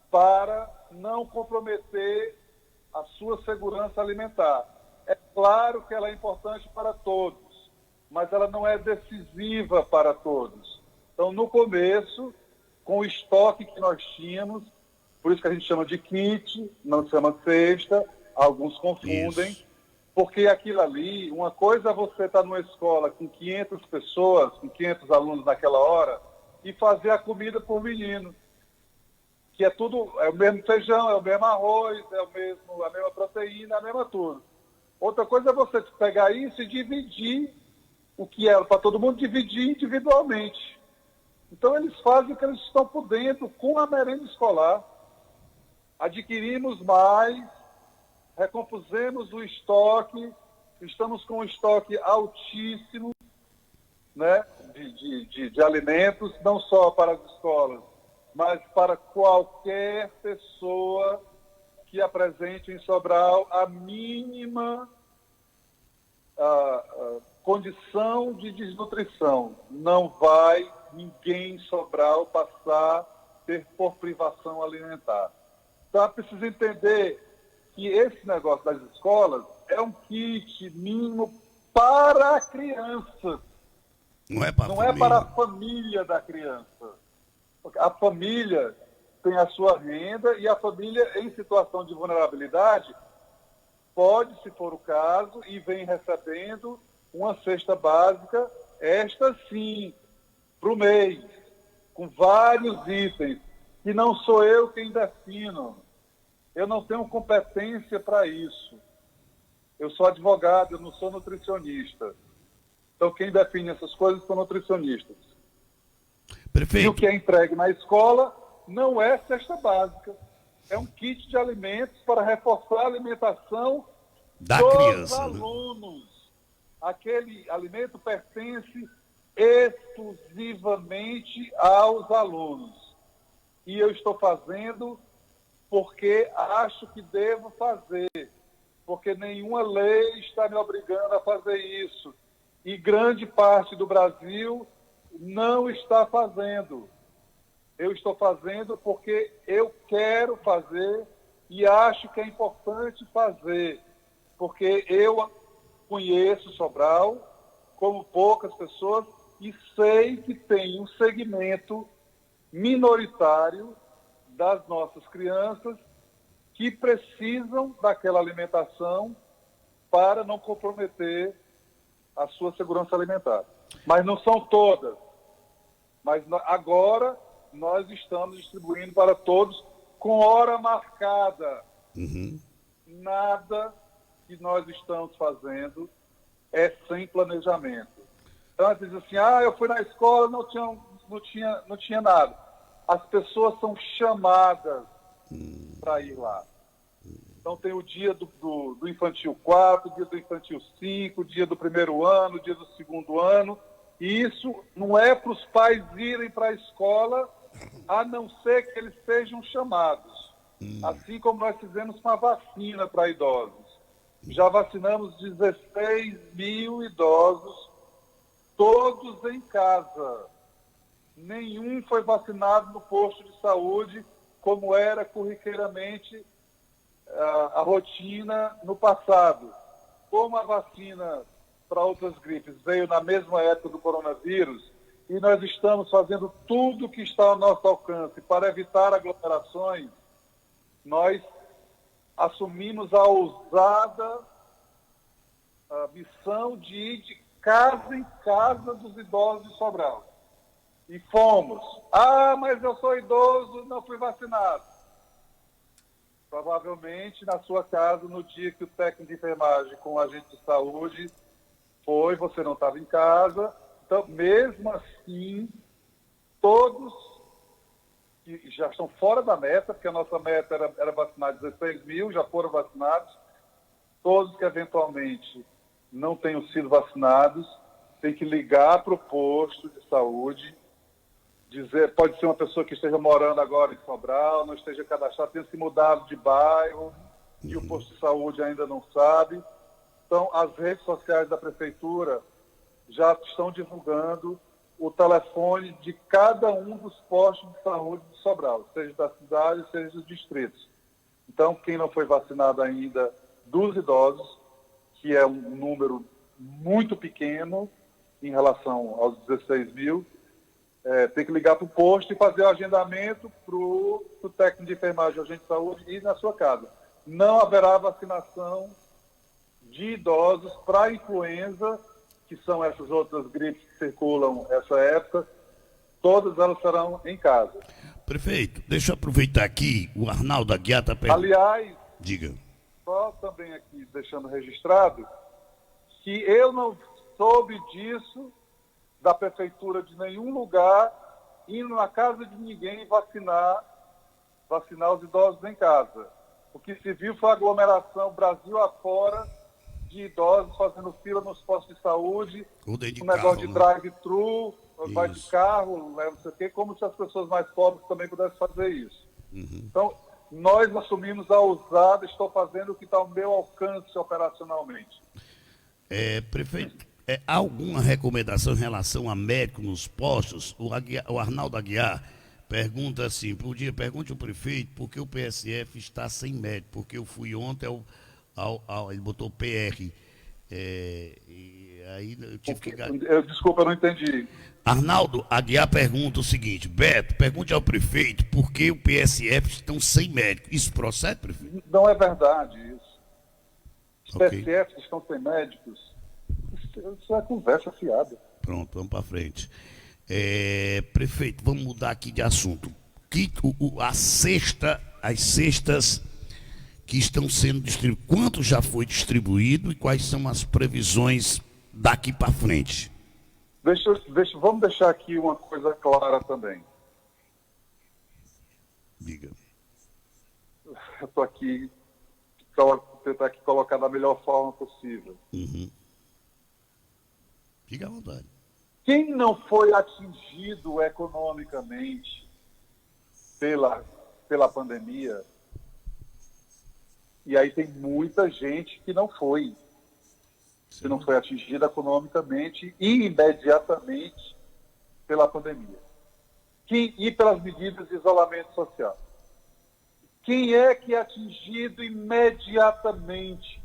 S6: para não comprometer a sua segurança alimentar. É claro que ela é importante para todos, mas ela não é decisiva para todos. Então, no começo, com o estoque que nós tínhamos, por isso que a gente chama de kit, não se chama cesta, alguns confundem,
S5: Isso.
S6: porque aquilo ali, uma coisa é você estar numa escola com 500 pessoas, com 500 alunos naquela hora, e fazer a comida por menino, que é tudo, é o mesmo feijão, é o mesmo arroz, é a mesma proteína, é a mesma tudo. Outra coisa é você pegar isso e dividir o que era para todo mundo, dividir individualmente. Então eles fazem o que eles estão podendo com a merenda escolar. Adquirimos mais, recompusemos o estoque, estamos com um estoque altíssimo, né, de alimentos, não só para as escolas, mas para qualquer pessoa que apresente em Sobral a mínima condição de desnutrição. Não vai ninguém em Sobral ter por privação alimentar. Então, é preciso entender que esse negócio das escolas é um kit mínimo para a criança.
S5: Não é para a
S6: Não
S5: família.
S6: é para a família da criança. A família tem a sua renda e a família em situação de vulnerabilidade pode, se for o caso, e vem recebendo uma cesta básica, esta sim, para o mês, com vários itens, que não sou eu quem defino. Eu não tenho competência para isso. Eu sou advogado, eu não sou nutricionista. Então, quem define essas coisas são nutricionistas.
S5: Prefeito.
S6: E o que é entregue na escola não é cesta básica. É um kit de alimentos para reforçar a alimentação
S5: Da
S6: dos
S5: criança, né?
S6: alunos. Aquele alimento pertence exclusivamente aos alunos. E eu estou fazendo porque acho que devo fazer, porque nenhuma lei está me obrigando a fazer isso. E grande parte do Brasil não está fazendo. Eu estou fazendo porque eu quero fazer e acho que é importante fazer, porque eu conheço Sobral como poucas pessoas e sei que tem um segmento minoritário das nossas crianças que precisam daquela alimentação para não comprometer a sua segurança alimentar. Mas não são todas. Mas agora nós estamos distribuindo para todos com hora marcada. Nada que nós estamos fazendo é sem planejamento. Então, às vezes assim, eu fui na escola, não tinha nada. As pessoas são chamadas para ir lá. Então tem o dia do infantil 4, o dia do infantil 5, o dia do primeiro ano, o dia do segundo ano. E isso não é para os pais irem para a escola, a não ser que eles sejam chamados. Assim como nós fizemos com a vacina para idosos. Já vacinamos 16 mil idosos, todos em casa. Nenhum foi vacinado no posto de saúde, como era corriqueiramente a rotina no passado. Como a vacina para outras gripes veio na mesma época do coronavírus, e nós estamos fazendo tudo o que está ao nosso alcance para evitar aglomerações, nós assumimos a ousada missão de ir de casa em casa dos idosos de Sobral. E fomos. Mas eu sou idoso, não fui vacinado. Provavelmente na sua casa, no dia que o técnico de enfermagem com o agente de saúde foi, você não estava em casa. Então, mesmo assim, todos que já estão fora da meta, porque a nossa meta era vacinar 16 mil, já foram vacinados. todos que eventualmente não tenham sido vacinados têm que ligar para o posto de saúde, dizer, pode ser uma pessoa que esteja morando agora em Sobral, não esteja cadastrada, tenha se mudado de bairro e o posto de saúde ainda não sabe. Então, as redes sociais da prefeitura já estão divulgando o telefone de cada um dos postos de saúde de Sobral, seja da cidade, seja dos distritos. Então, quem não foi vacinado ainda dos idosos, que é um número muito pequeno em relação aos 16 mil, tem que ligar para o posto e fazer o agendamento para o técnico de enfermagem, agente de saúde, ir na sua casa. Não haverá vacinação de idosos para influenza, que são essas outras gripes que circulam essa época, todas elas serão em casa.
S5: Prefeito, deixa eu aproveitar aqui, o Arnaldo Aguiar está perguntando.
S6: Aliás,
S5: Diga.
S6: só também aqui deixando registrado, que eu não soube disso da prefeitura de nenhum lugar, indo na casa de ninguém vacinar os idosos em casa. O que se viu foi a aglomeração Brasil afora de idosos fazendo fila nos postos de saúde,
S5: Ou dentro de
S6: um negócio
S5: carro,
S6: de
S5: né?
S6: drive-thru, vai de
S5: Isso.
S6: carro, leva não sei o quê, como se as pessoas mais pobres também pudessem fazer isso. Então, nós assumimos a ousada, estou fazendo o que está ao meu alcance operacionalmente.
S5: Prefeito, há alguma recomendação em relação a médico nos postos? O Arnaldo Aguiar pergunta assim, pergunte ao prefeito por que o PSF está sem médico, porque eu fui ontem ele botou PR, e aí eu tive que...
S6: Desculpa, eu não entendi.
S5: Arnaldo Aguiar pergunta o seguinte, Beto, pergunte ao prefeito por que o PSF estão sem médico. Isso procede, prefeito?
S6: Não é verdade isso. Os
S5: Ok.
S6: PSFs estão sem médicos. Isso é conversa fiada.
S5: Pronto, vamos para frente. Prefeito, vamos mudar aqui de assunto. As cestas que estão sendo distribuídas, quanto já foi distribuído e quais são as previsões daqui para frente?
S6: Vamos deixar aqui uma coisa clara também.
S5: Diga.
S6: Eu estou aqui, tentar aqui colocar da melhor forma possível.
S5: Fica à vontade.
S6: Quem não foi atingido economicamente pela pandemia, e aí tem muita gente que não foi atingida economicamente e imediatamente pela pandemia. E pelas medidas de isolamento social. Quem é que é atingido imediatamente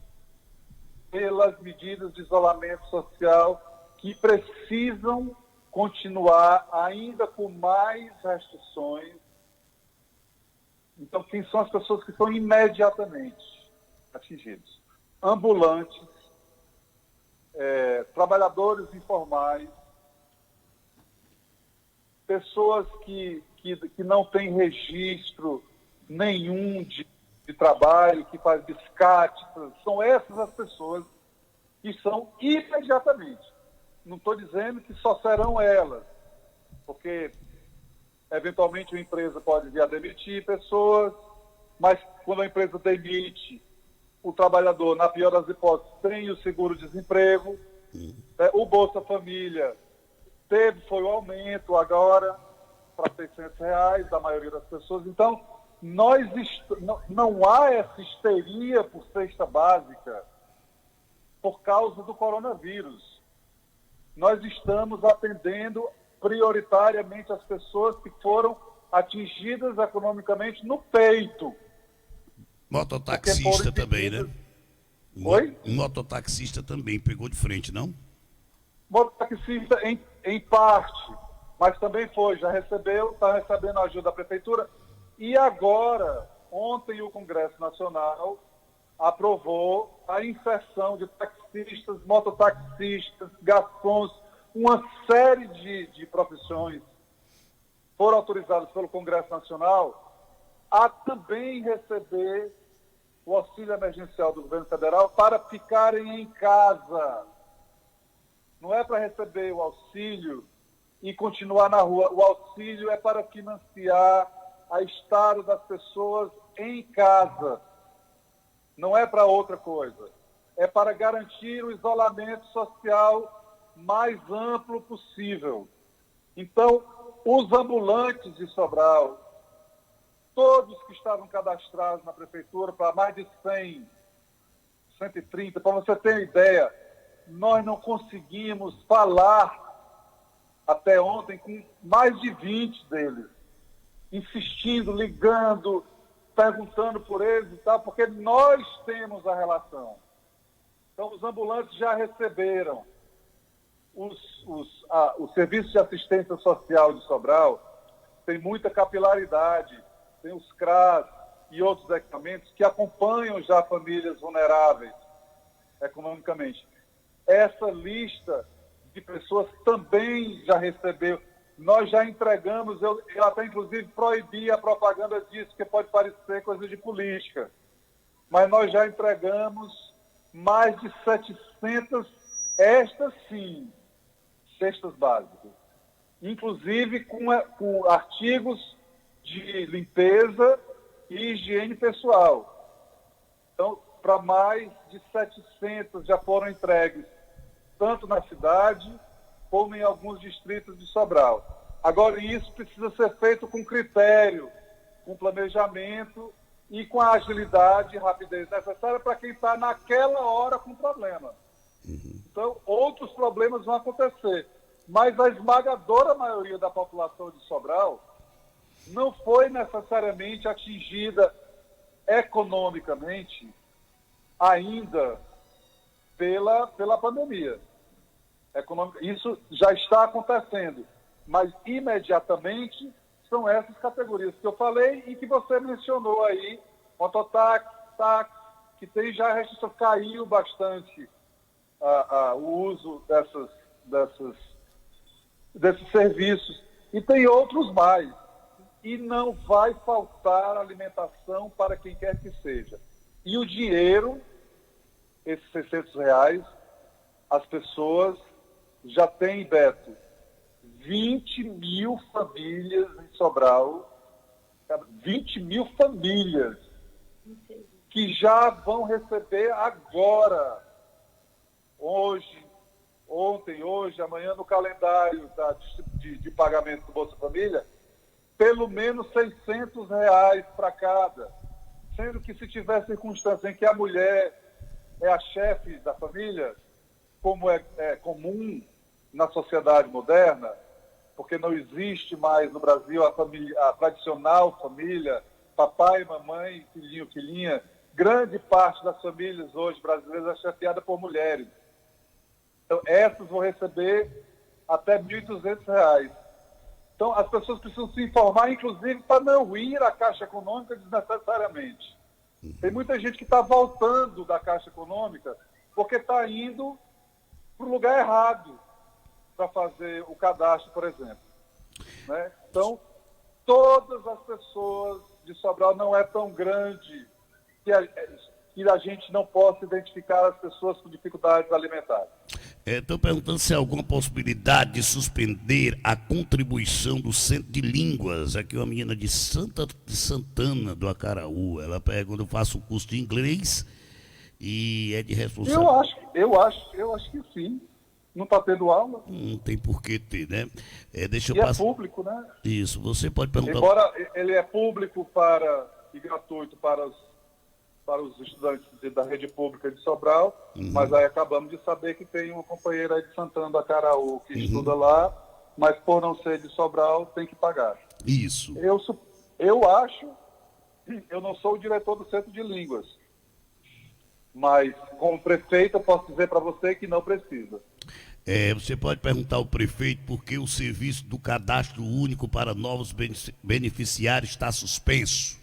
S6: pelas medidas de isolamento social que precisam continuar ainda com mais restrições? Então, quem são as pessoas que são imediatamente atingidas? Ambulantes, trabalhadores informais, pessoas que não têm registro nenhum de trabalho, que faz biscate, são essas as pessoas que são imediatamente. Não estou dizendo que só serão elas, porque eventualmente uma empresa pode vir a demitir pessoas, mas quando a empresa demite, o trabalhador, na pior das hipóteses, tem o seguro-desemprego, o Bolsa Família foi o aumento agora para R$600 da maioria das pessoas. Então, não há essa histeria por cesta básica por causa do coronavírus. Nós estamos atendendo prioritariamente as pessoas que foram atingidas economicamente no peito.
S5: Mototaxista também, né?
S6: Oi?
S5: Mototaxista também pegou de frente, não?
S6: Mototaxista em parte, mas também já recebeu, está recebendo a ajuda da prefeitura. E agora, ontem o Congresso Nacional aprovou a inserção de taxistas, mototaxistas, garçons, uma série de profissões foram autorizadas pelo Congresso Nacional a também receber o auxílio emergencial do governo federal para ficarem em casa. Não é para receber o auxílio e continuar na rua. O auxílio é para financiar a estada das pessoas em casa. Não é para outra coisa. é para garantir o isolamento social mais amplo possível. Então, os ambulantes de Sobral, todos que estavam cadastrados na prefeitura, para mais de 100, 130, para você ter uma ideia, nós não conseguimos falar até ontem com mais de 20 deles, insistindo, ligando, perguntando por eles e tal, porque nós temos a relação. Então, os ambulantes já receberam o Serviço de Assistência Social de Sobral, tem muita capilaridade, tem os CRAS e outros equipamentos que acompanham já famílias vulneráveis economicamente. Essa lista de pessoas também já recebeu. Nós já entregamos, eu até inclusive proibi a propaganda disso, que pode parecer coisa de política, mas nós já entregamos mais de 700, estas sim, cestas básicas, inclusive com artigos de limpeza e higiene pessoal. Então, para mais de 700 já foram entregues, tanto na cidade como em alguns distritos de Sobral. Agora, isso precisa ser feito com critério, com planejamento e com a agilidade e rapidez necessária para quem está naquela hora com problema. Então, outros problemas vão acontecer. Mas a esmagadora maioria da população de Sobral não foi necessariamente atingida economicamente ainda pela pandemia. Isso já está acontecendo, mas imediatamente são essas categorias que eu falei e que você mencionou aí, mototáxi, táxi, que tem já registrado, caiu bastante o uso desses serviços, e tem outros mais. E não vai faltar alimentação para quem quer que seja. E o dinheiro, esses R$600, as pessoas já têm, Beto, 20 mil famílias em Sobral, 20 mil famílias que já vão receber agora, ontem, hoje, amanhã, no calendário de pagamento do Bolsa Família, pelo menos R$600 para cada. Sendo que se tiver circunstância em que a mulher é a chefe da família, como é comum na sociedade moderna, porque não existe mais no Brasil a tradicional família, papai, mamãe, filhinho, filhinha. Grande parte das famílias hoje brasileiras é chefiada por mulheres. Então, essas vão receber até R$1.200. Então, as pessoas precisam se informar, inclusive, para não ir à Caixa Econômica desnecessariamente. Tem muita gente que está voltando da Caixa Econômica porque está indo para o lugar errado para fazer o cadastro, por exemplo. Né? Então, todas as pessoas de Sobral, não é tão grande que a gente não possa identificar as pessoas com dificuldades alimentares.
S5: Estou perguntando se há alguma possibilidade de suspender a contribuição do Centro de Línguas. Aqui uma menina de Santana, do Acaraú. Ela pergunta, eu faço o curso de inglês e é de responsabilidade.
S6: Eu acho que sim. Não está tendo aula.
S5: Não tem por que ter, né? Deixa eu
S6: e
S5: passar.
S6: É público, né?
S5: Isso, você pode perguntar.
S6: Embora ele é público e gratuito para os estudantes da rede pública de Sobral, mas aí acabamos de saber que tem uma companheira aí de Santana do Acaraú que estuda lá, mas por não ser de Sobral tem que pagar.
S5: Isso.
S6: Eu acho, eu não sou o diretor do Centro de Línguas, mas como prefeito eu posso dizer para você que não precisa.
S5: Você pode perguntar ao prefeito por que o serviço do cadastro único para novos beneficiários está suspenso.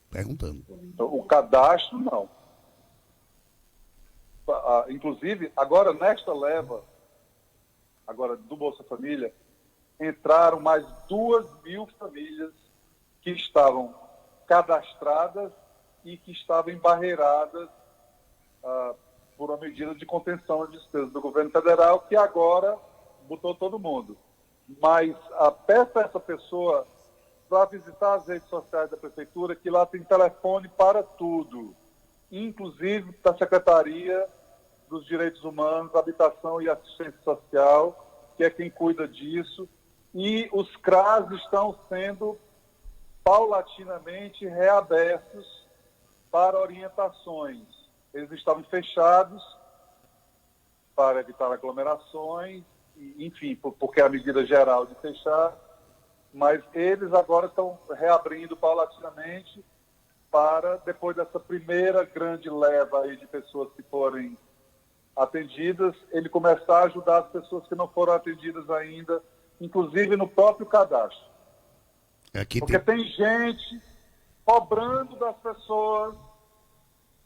S5: Perguntando.
S6: Então, o cadastro, não. Inclusive, agora nesta leva, agora do Bolsa Família, entraram mais 2.000 famílias que estavam cadastradas e que estavam embarreiradas por uma medida de contenção de despesas do governo federal, que agora botou todo mundo. Mas peça essa pessoa para visitar as redes sociais da prefeitura, que lá tem telefone para tudo. inclusive da Secretaria dos Direitos Humanos, Habitação e Assistência Social, que é quem cuida disso, e os CRAS estão sendo paulatinamente reabertos para orientações. Eles estavam fechados para evitar aglomerações, enfim, porque é a medida geral de fechar, mas eles agora estão reabrindo paulatinamente para, depois dessa primeira grande leva aí de pessoas que forem atendidas, ele começar a ajudar as pessoas que não foram atendidas ainda, inclusive no próprio cadastro. Porque tem gente cobrando das pessoas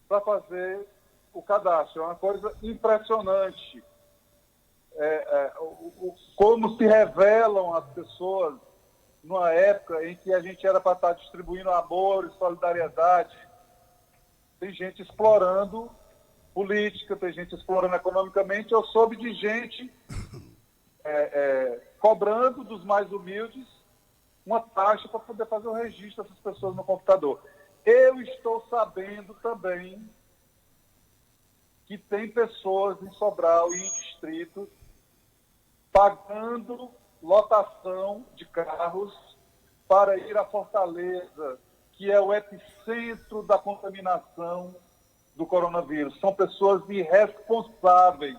S6: para fazer o cadastro. É uma coisa impressionante. Como se revelam as pessoas numa época em que a gente era para estar distribuindo amor e solidariedade. Tem gente explorando política, tem gente explorando economicamente. Eu soube de gente cobrando dos mais humildes uma taxa para poder fazer o registro dessas pessoas no computador. Eu estou sabendo também que tem pessoas em Sobral e em Distrito pagando lotação de carros para ir a Fortaleza, que é o epicentro da contaminação do coronavírus. São pessoas irresponsáveis,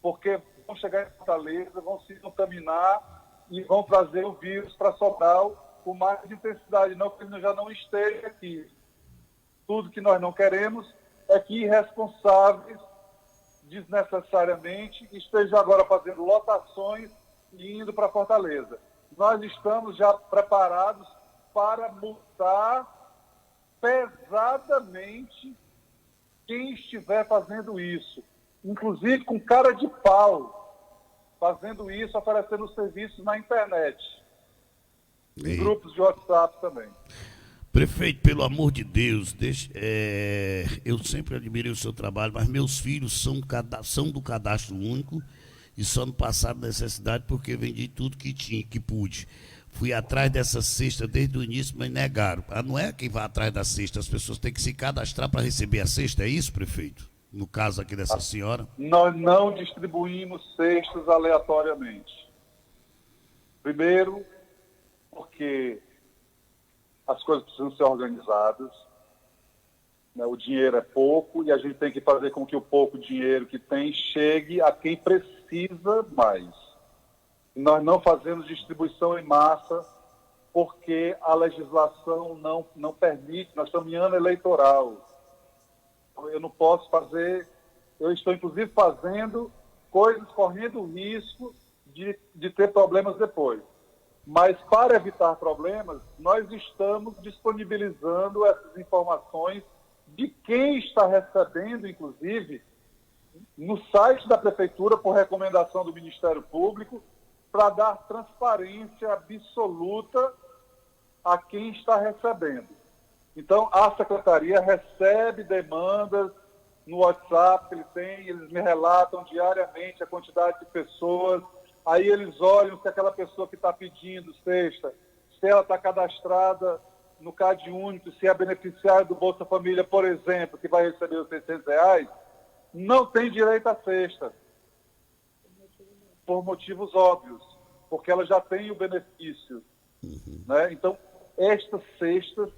S6: porque vão chegar em Fortaleza, vão se contaminar e vão trazer o vírus para Sobral com mais intensidade, não que ele já não esteja aqui. Tudo que nós não queremos é que irresponsáveis, desnecessariamente, estejam agora fazendo lotações e indo para Fortaleza. Nós estamos já preparados para multar pesadamente quem estiver fazendo isso, inclusive com cara de pau, fazendo isso, oferecendo serviços na internet, em grupos de WhatsApp também.
S5: Prefeito, pelo amor de Deus, eu sempre admirei o seu trabalho, mas meus filhos são do cadastro único e só não passaram necessidade porque vendi tudo que pude. Fui atrás dessa cesta desde o início, mas negaram. Não é quem vai atrás da cesta, as pessoas têm que se cadastrar para receber a cesta, é isso, prefeito? No caso aqui dessa senhora?
S6: Nós não distribuímos cestas aleatoriamente. Primeiro, porque as coisas precisam ser organizadas, né? O dinheiro é pouco e a gente tem que fazer com que o pouco dinheiro que tem chegue a quem precisa mais. Nós não fazemos distribuição em massa porque a legislação não permite, nós estamos em ano eleitoral. Eu não posso fazer, eu estou inclusive fazendo coisas correndo o risco de ter problemas depois. Mas para evitar problemas, nós estamos disponibilizando essas informações de quem está recebendo, inclusive, no site da Prefeitura, por recomendação do Ministério Público, para dar transparência absoluta a quem está recebendo. Então, a Secretaria recebe demandas no WhatsApp que ele tem, eles me relatam diariamente a quantidade de pessoas, aí eles olham se aquela pessoa que está pedindo cesta, se ela está cadastrada no Cade Único, se é beneficiária do Bolsa Família, por exemplo, que vai receber os R$600, não tem direito à cesta, por motivos óbvios, porque ela já tem o benefício. Né? Então, estas cestas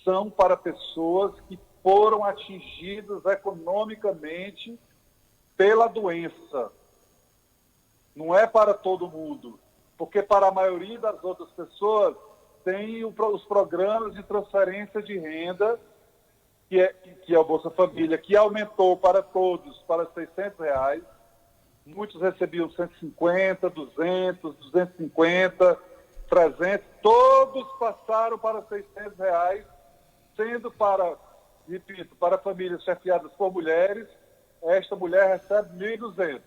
S6: são para pessoas que foram atingidas economicamente pela doença. Não é para todo mundo, porque para a maioria das outras pessoas tem os programas de transferência de renda, que é o Bolsa Família, que aumentou para todos para R$600. Muitos recebiam 150, 200, 250, 300, todos passaram para R$600, sendo para famílias chefiadas por mulheres, esta mulher recebe 1.200.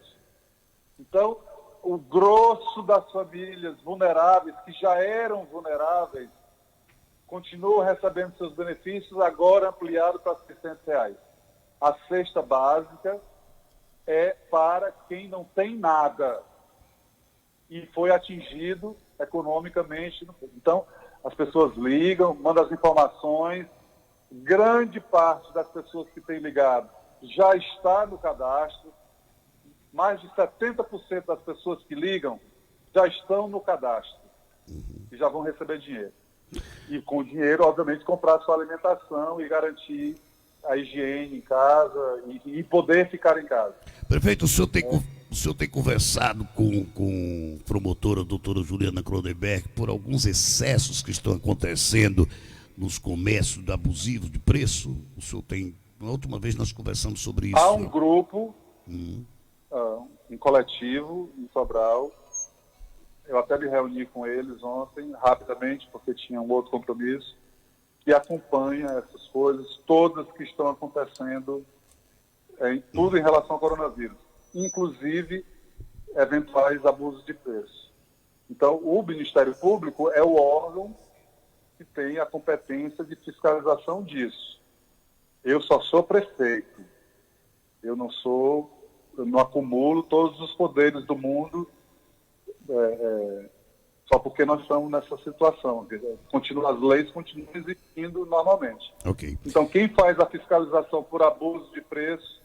S6: Então, o grosso das famílias vulneráveis, que já eram vulneráveis, continuam recebendo seus benefícios, agora ampliado para R$600. A cesta básica é para quem não tem nada e foi atingido economicamente. Então, as pessoas ligam, mandam as informações, grande parte das pessoas que têm ligado já está no cadastro, mais de 70% das pessoas que ligam já estão no cadastro e já vão receber dinheiro. E com o dinheiro, obviamente, comprar sua alimentação e garantir a higiene em casa e poder ficar em casa.
S5: Prefeito, o senhor tem conversado com a promotora, a doutora Juliana Cronenberg, por alguns excessos que estão acontecendo nos comércios abusivos de preço? O senhor tem... Na última vez nós conversamos sobre isso.
S6: Há um grupo, um coletivo em Sobral. Eu até me reuni com eles ontem, rapidamente, porque tinha um outro compromisso, que acompanha essas coisas, todas que estão acontecendo, tudo em relação ao coronavírus, inclusive eventuais abusos de preço. Então, o Ministério Público é o órgão que tem a competência de fiscalização disso. Eu só sou prefeito. Eu não acumulo todos os poderes do mundo só porque nós estamos nessa situação. As leis continuam existindo normalmente.
S5: Ok.
S6: Então, quem faz a fiscalização por abuso de preço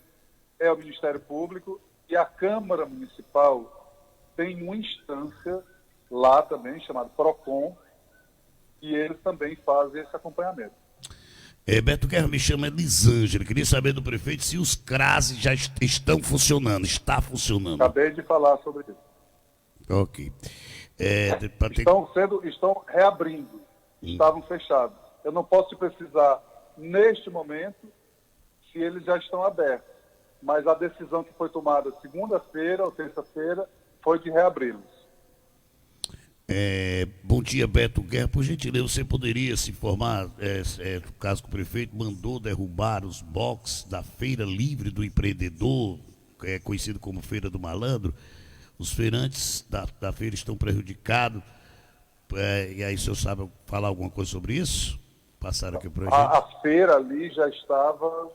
S6: é o Ministério Público e a Câmara Municipal tem uma instância lá também, chamada PROCON, e eles também fazem esse acompanhamento.
S5: Beto Guerra, me chama Elisângela. Queria saber do prefeito se os CRAS já estão funcionando. Está funcionando.
S6: Acabei de falar sobre isso.
S5: Ok.
S6: Estão reabrindo. Estavam fechados. Eu não posso te precisar, neste momento, se eles já estão abertos. Mas a decisão que foi tomada segunda-feira ou terça-feira foi de reabri-los.
S5: Bom dia, Beto Guerra. Por gentileza, você poderia se informar, no caso que o prefeito mandou derrubar os boxes da Feira Livre do Empreendedor, conhecido como Feira do Malandro. Os feirantes da feira estão prejudicados. E aí, o senhor sabe falar alguma coisa sobre isso? Passaram aqui para a gente.
S6: A feira ali já estava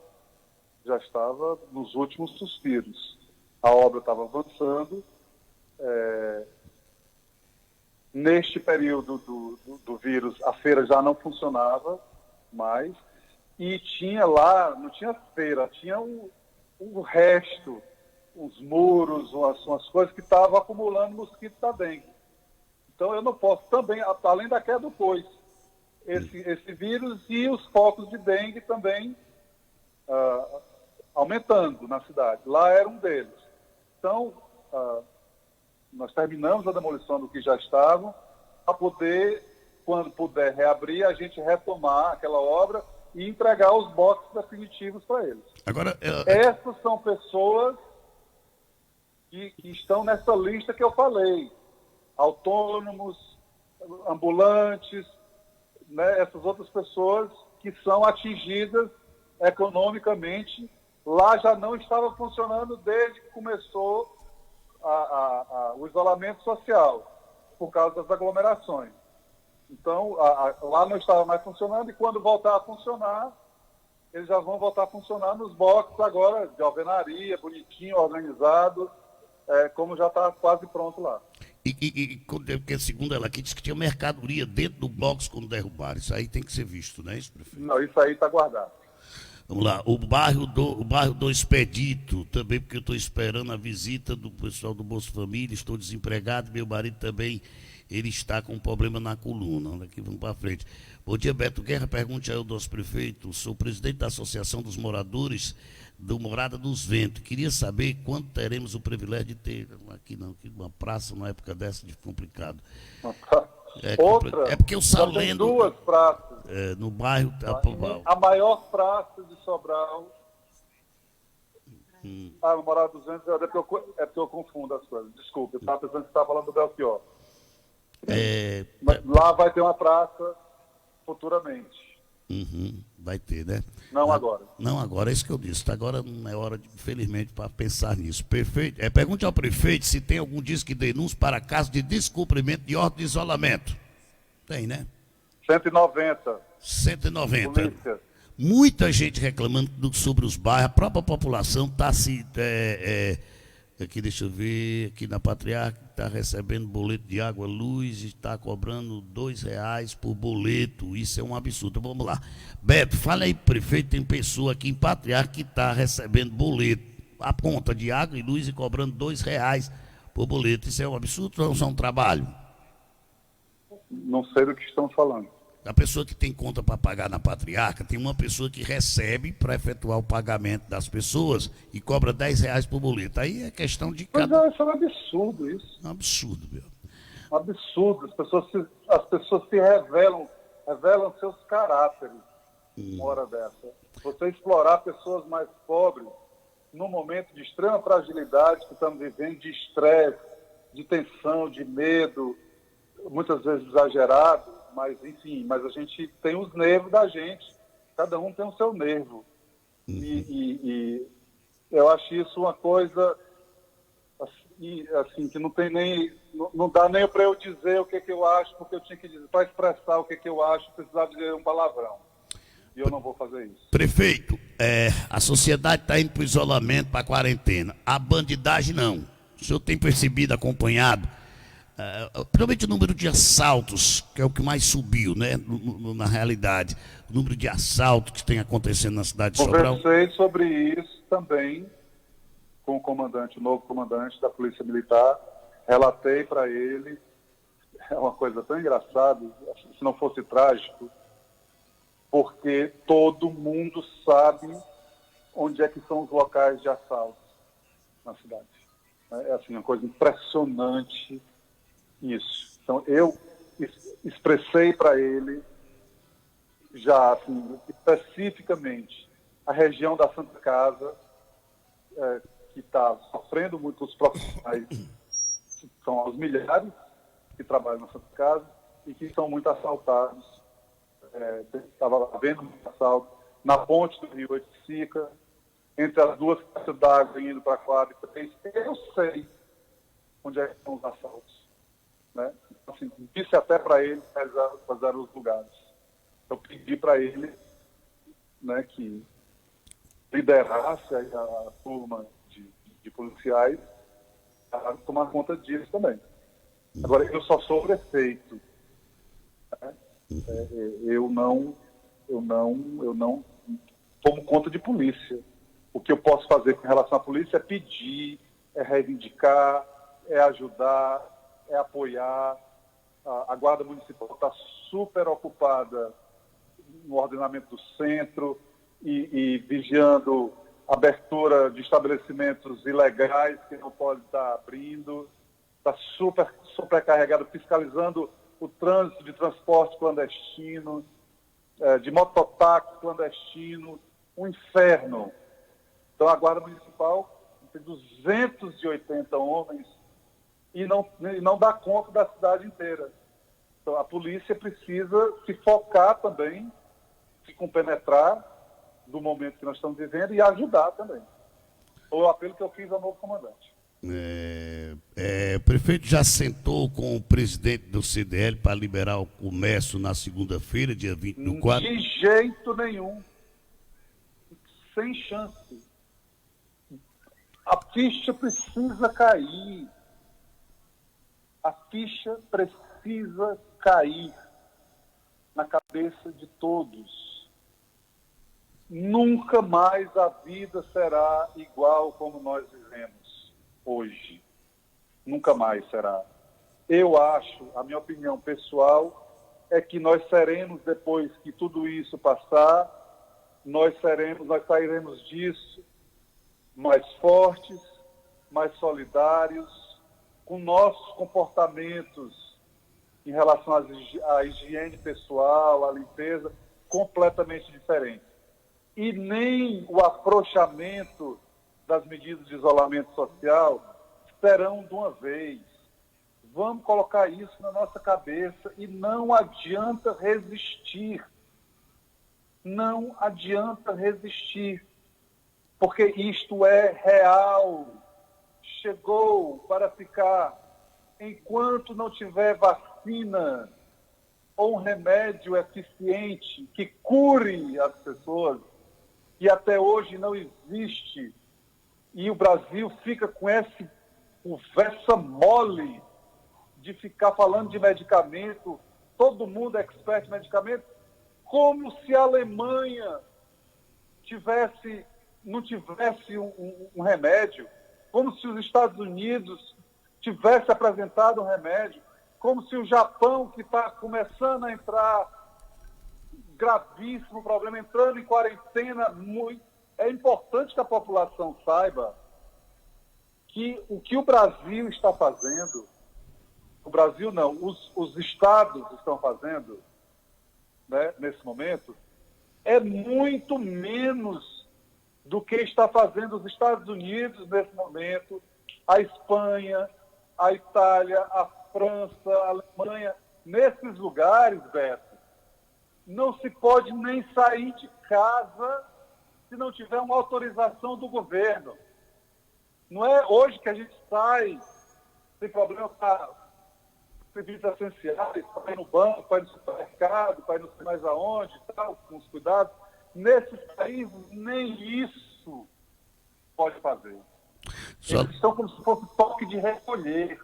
S6: nos últimos suspiros. A obra estava avançando. Neste período do vírus, a feira já não funcionava mais. E tinha lá, não tinha feira, tinha um resto, uns muros, umas coisas que estavam acumulando mosquito da dengue. Então eu não posso também, além da queda do coice, esse vírus e os focos de dengue também aumentando na cidade. Lá era um deles. Então, nós terminamos a demolição do que já estava, para poder, quando puder reabrir, a gente retomar aquela obra e entregar os boxes definitivos para eles.
S5: Agora,
S6: essas são pessoas que estão nessa lista que eu falei. Autônomos, ambulantes, né, essas outras pessoas que são atingidas economicamente. Lá já não estava funcionando desde que começou o isolamento social, por causa das aglomerações. Então, lá não estava mais funcionando, e quando voltar a funcionar, eles já vão voltar a funcionar nos boxes agora, de alvenaria, bonitinho, organizado, como já está quase pronto lá.
S5: Porque segundo ela aqui, disse que tinha mercadoria dentro do box quando derrubaram. Isso aí tem que ser visto, não é isso, prefeito?
S6: Não, isso aí está guardado.
S5: Vamos lá, o bairro do Expedito, também porque eu estou esperando a visita do pessoal do Bolsa Família, estou desempregado, meu marido também, ele está com um problema na coluna. Daqui vamos para frente. Bom dia, Beto Guerra, pergunte aí ao nosso prefeito, sou presidente da Associação dos Moradores do Morada dos Ventos. Queria saber quando teremos o privilégio de ter, aqui uma praça numa época dessa de complicado.
S6: Outra,
S5: porque eu
S6: já tem
S5: lendo,
S6: duas praças.
S5: No bairro...
S6: A maior praça de Sobral... o Morada dos Ventos é porque eu confundo as coisas. Desculpe, eu estava pensando que você estava falando do Belchior. Mas lá vai ter uma praça futuramente.
S5: Vai ter, né?
S6: Não agora.
S5: Não agora, é isso que eu disse. Agora não é hora, infelizmente, para pensar nisso. Perfeito. Pergunte ao prefeito se tem algum disco de denúncia para caso de descumprimento de ordem de isolamento. Tem, né?
S6: 190.
S5: 190.
S6: Polícia.
S5: Muita gente reclamando sobre os bairros. A própria população está se Aqui, deixa eu ver, aqui na Patriarca está recebendo boleto de água, luz, está cobrando R$ 2 por boleto. Isso é um absurdo. Vamos lá. Beto, fala aí, prefeito, tem pessoa aqui em Patriarca que está recebendo boleto, a conta de água e luz e cobrando R$ 2 por boleto. Isso é um absurdo ou é um trabalho?
S6: Não sei do que estão falando.
S5: A pessoa que tem conta para pagar na Patriarca, tem uma pessoa que recebe para efetuar o pagamento das pessoas e cobra R$ 10 por boleto. Aí é questão de
S6: Pois
S5: cada...
S6: é, isso é um absurdo, isso.
S5: É um absurdo, meu.
S6: Um absurdo. As pessoas se revelam seus caráteres uma hora dessa. Você explorar pessoas mais pobres num momento de extrema fragilidade que estamos vivendo, de estresse, de tensão, de medo, muitas vezes exagerado, mas enfim, mas a gente tem os nervos da gente, cada um tem o seu nervo. E eu acho isso uma coisa assim, que não tem nem, não dá nem para eu dizer o que eu acho, porque eu tinha que dizer, para expressar o que eu acho, precisava dizer um palavrão. E eu não vou fazer isso.
S5: Prefeito, a sociedade está indo para o isolamento, para a quarentena. A bandidagem não. O senhor tem percebido, acompanhado, principalmente o número de assaltos, que é o que mais subiu, né? Na realidade, o número de assaltos que tem acontecendo na cidade de Sobral.
S6: Conversei sobre isso também com o comandante, o novo comandante da Polícia Militar. Relatei para ele. É uma coisa tão engraçada, se não fosse trágico, porque todo mundo sabe onde é que são os locais de assalto na cidade. É assim, uma coisa impressionante isso. Então, eu expressei para ele, já assim, especificamente, a região da Santa Casa, que está sofrendo muito os profissionais, que são os milhares que trabalham na Santa Casa e que são muito assaltados. Estava havendo muito assalto na ponte do Rio Oiticica, entre as duas caixas d'água indo para a quadra e 3. Eu sei onde é que estão os assaltos. Né? Assim, disse até para ele quais eram os lugares. Eu pedi para ele, né, que liderasse a turma de policiais a tomar conta disso também. Agora, eu só sou prefeito. Né? Eu não tomo conta de polícia. O que eu posso fazer com relação à polícia é pedir, é reivindicar, é ajudar, é apoiar. A Guarda Municipal está super ocupada no ordenamento do centro e vigiando a abertura de estabelecimentos ilegais que não pode estar abrindo. Está super sobrecarregado, fiscalizando o trânsito de transporte clandestino, de mototáxi clandestino, um inferno. Então a Guarda Municipal tem 280 homens e não dá conta da cidade inteira. Então a polícia precisa se focar também, se compenetrar do momento que nós estamos vivendo e ajudar também. Foi o apelo que eu fiz ao novo comandante.
S5: O prefeito já sentou com o presidente do CDL para liberar o comércio na segunda-feira, dia 20 do 4?
S6: De jeito nenhum. Sem chance. A ficha precisa cair. A ficha precisa cair na cabeça de todos. Nunca mais a vida será igual como nós vivemos hoje. Nunca mais será. Eu acho, a minha opinião pessoal, é que nós seremos, depois que tudo isso passar, nós sairemos disso mais fortes, mais solidários, com nossos comportamentos em relação à higiene pessoal, à limpeza, completamente diferentes. E nem o afrouxamento das medidas de isolamento social serão de uma vez. Vamos colocar isso na nossa cabeça e não adianta resistir. Não adianta resistir, porque isto é real. Chegou para ficar. Enquanto não tiver vacina ou um remédio eficiente que cure as pessoas, e até hoje não existe, e o Brasil fica com esse conversa mole de ficar falando de medicamento, todo mundo é expert em medicamento, como se a Alemanha não tivesse um remédio, como se os Estados Unidos tivesse apresentado um remédio, como se o Japão, que está começando a entrar, gravíssimo problema, entrando em quarentena, é importante que a população saiba que o que o Brasil está fazendo, o Brasil não, os estados estão fazendo, né, nesse momento, é muito menos do que está fazendo os Estados Unidos nesse momento, a Espanha, a Itália, a França, a Alemanha. Nesses lugares, Beto, não se pode nem sair de casa se não tiver uma autorização do governo. Não é hoje que a gente sai sem problema para serviços essenciais, para ir no banco, para ir no supermercado, para ir não sei mais aonde, tal, com os cuidados. Nesses países, nem isso pode fazer. Eles estão como se fosse toque de recolher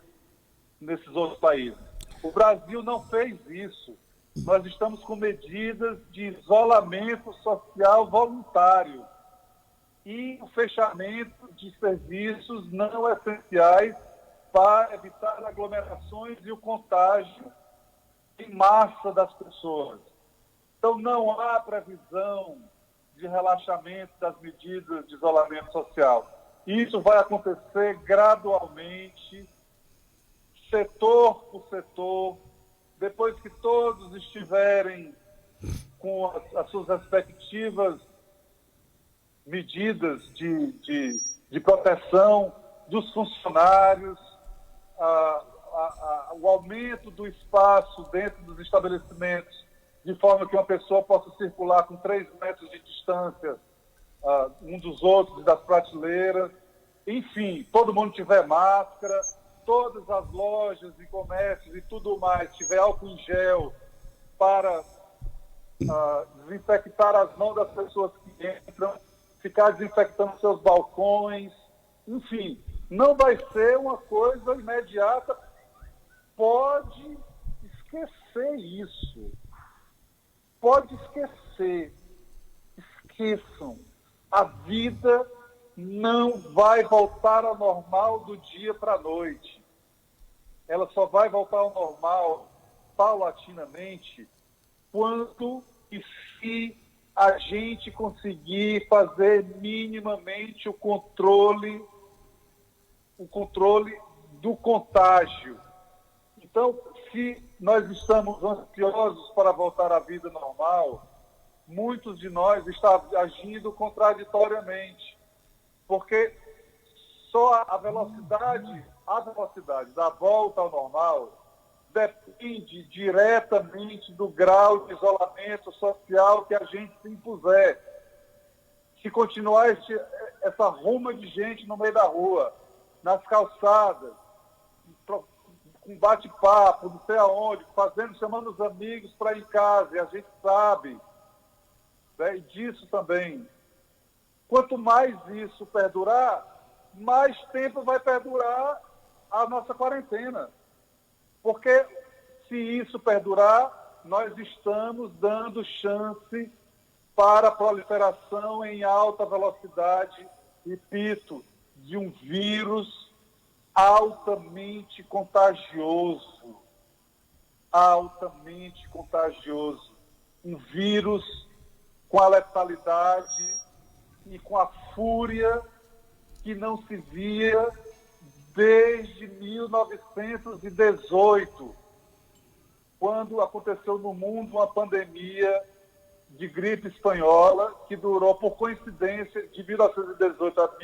S6: nesses outros países. O Brasil não fez isso. Nós estamos com medidas de isolamento social voluntário e o fechamento de serviços não essenciais para evitar aglomerações e o contágio em massa das pessoas. Então, não há previsão de relaxamento das medidas de isolamento social. Isso vai acontecer gradualmente, setor por setor, depois que todos estiverem com as suas respectivas medidas de proteção dos funcionários, o aumento do espaço dentro dos estabelecimentos, de forma que uma pessoa possa circular com 3 metros de distância um dos outros, das prateleiras, enfim, todo mundo tiver máscara, todas as lojas e comércios e tudo mais tiver álcool em gel para desinfectar as mãos das pessoas que entram, ficar desinfectando seus balcões, enfim, não vai ser uma coisa imediata. Pode esquecer isso. Pode esquecer. Esqueçam. A vida não vai voltar ao normal do dia para a noite. Ela só vai voltar ao normal paulatinamente quando e se a gente conseguir fazer minimamente o controle do contágio. Então, se nós estamos ansiosos para voltar à vida normal, muitos de nós estão agindo contraditoriamente, porque só a velocidade da volta ao normal depende diretamente do grau de isolamento social que a gente se impuser. Se continuar essa ruma de gente no meio da rua, nas calçadas, com bate-papo, não sei aonde, chamando os amigos para ir em casa, e a gente sabe, né, disso também. Quanto mais isso perdurar, mais tempo vai perdurar a nossa quarentena. Porque se isso perdurar, nós estamos dando chance para a proliferação em alta velocidade, repito, de um vírus altamente contagioso. Altamente contagioso. Um vírus com a letalidade e com a fúria que não se via desde 1918, quando aconteceu no mundo uma pandemia de gripe espanhola que durou, por coincidência, de 1918 a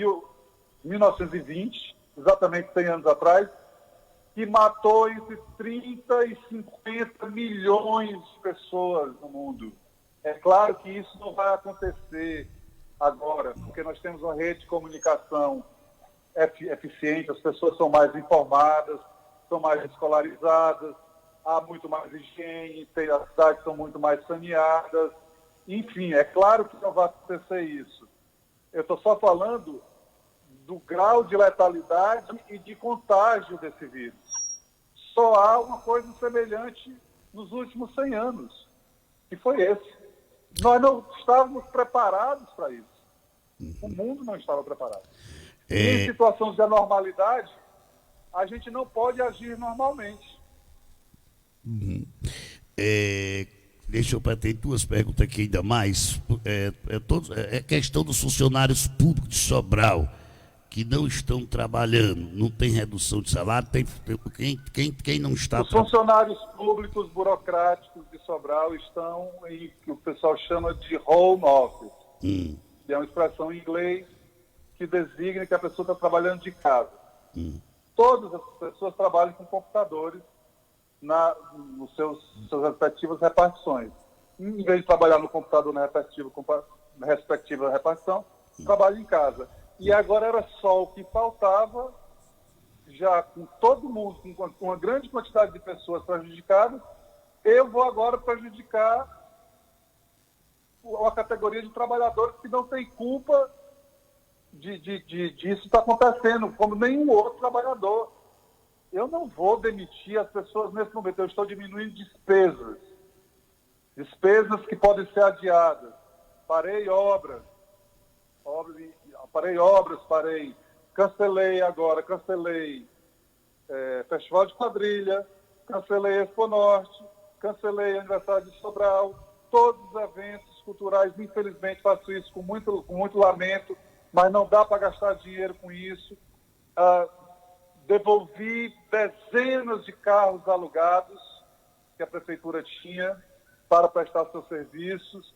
S6: 1920, exatamente 100 anos atrás, que matou entre 30 e 50 milhões de pessoas no mundo. É claro que isso não vai acontecer agora, porque nós temos uma rede de comunicação eficiente, as pessoas são mais informadas, são mais escolarizadas, há muito mais higiene, as cidades são muito mais saneadas. Enfim, é claro que não vai acontecer isso. Eu estou só falando do grau de letalidade e de contágio desse vírus. Só há uma coisa semelhante nos últimos 100 anos, que foi esse. Nós não estávamos preparados para isso. O mundo não estava preparado. Em situações de anormalidade, a gente não pode agir normalmente.
S5: Deixa eu ter duas perguntas aqui ainda mais. Questão dos funcionários públicos de Sobral, que não estão trabalhando, não tem redução de salário, quem não está
S6: Os funcionários públicos burocráticos de Sobral estão em que o pessoal chama de home office, que é uma expressão em inglês que designa que a pessoa está trabalhando de casa. Todas as pessoas trabalham com computadores nos suas respectivas repartições. Em vez de trabalhar no computador na respectiva repartição, trabalha em casa. E agora era só o que faltava, já com todo mundo, com uma grande quantidade de pessoas prejudicadas, eu vou agora prejudicar a categoria de trabalhadores que não tem culpa disso estar acontecendo, como nenhum outro trabalhador. Eu não vou demitir as pessoas nesse momento, eu estou diminuindo despesas que podem ser adiadas. Parei obras, cancelei Festival de Quadrilha, cancelei Expo Norte, cancelei Aniversário de Sobral, todos os eventos culturais, infelizmente faço isso com muito lamento, mas não dá para gastar dinheiro com isso. Devolvi dezenas de carros alugados que a prefeitura tinha para prestar seus serviços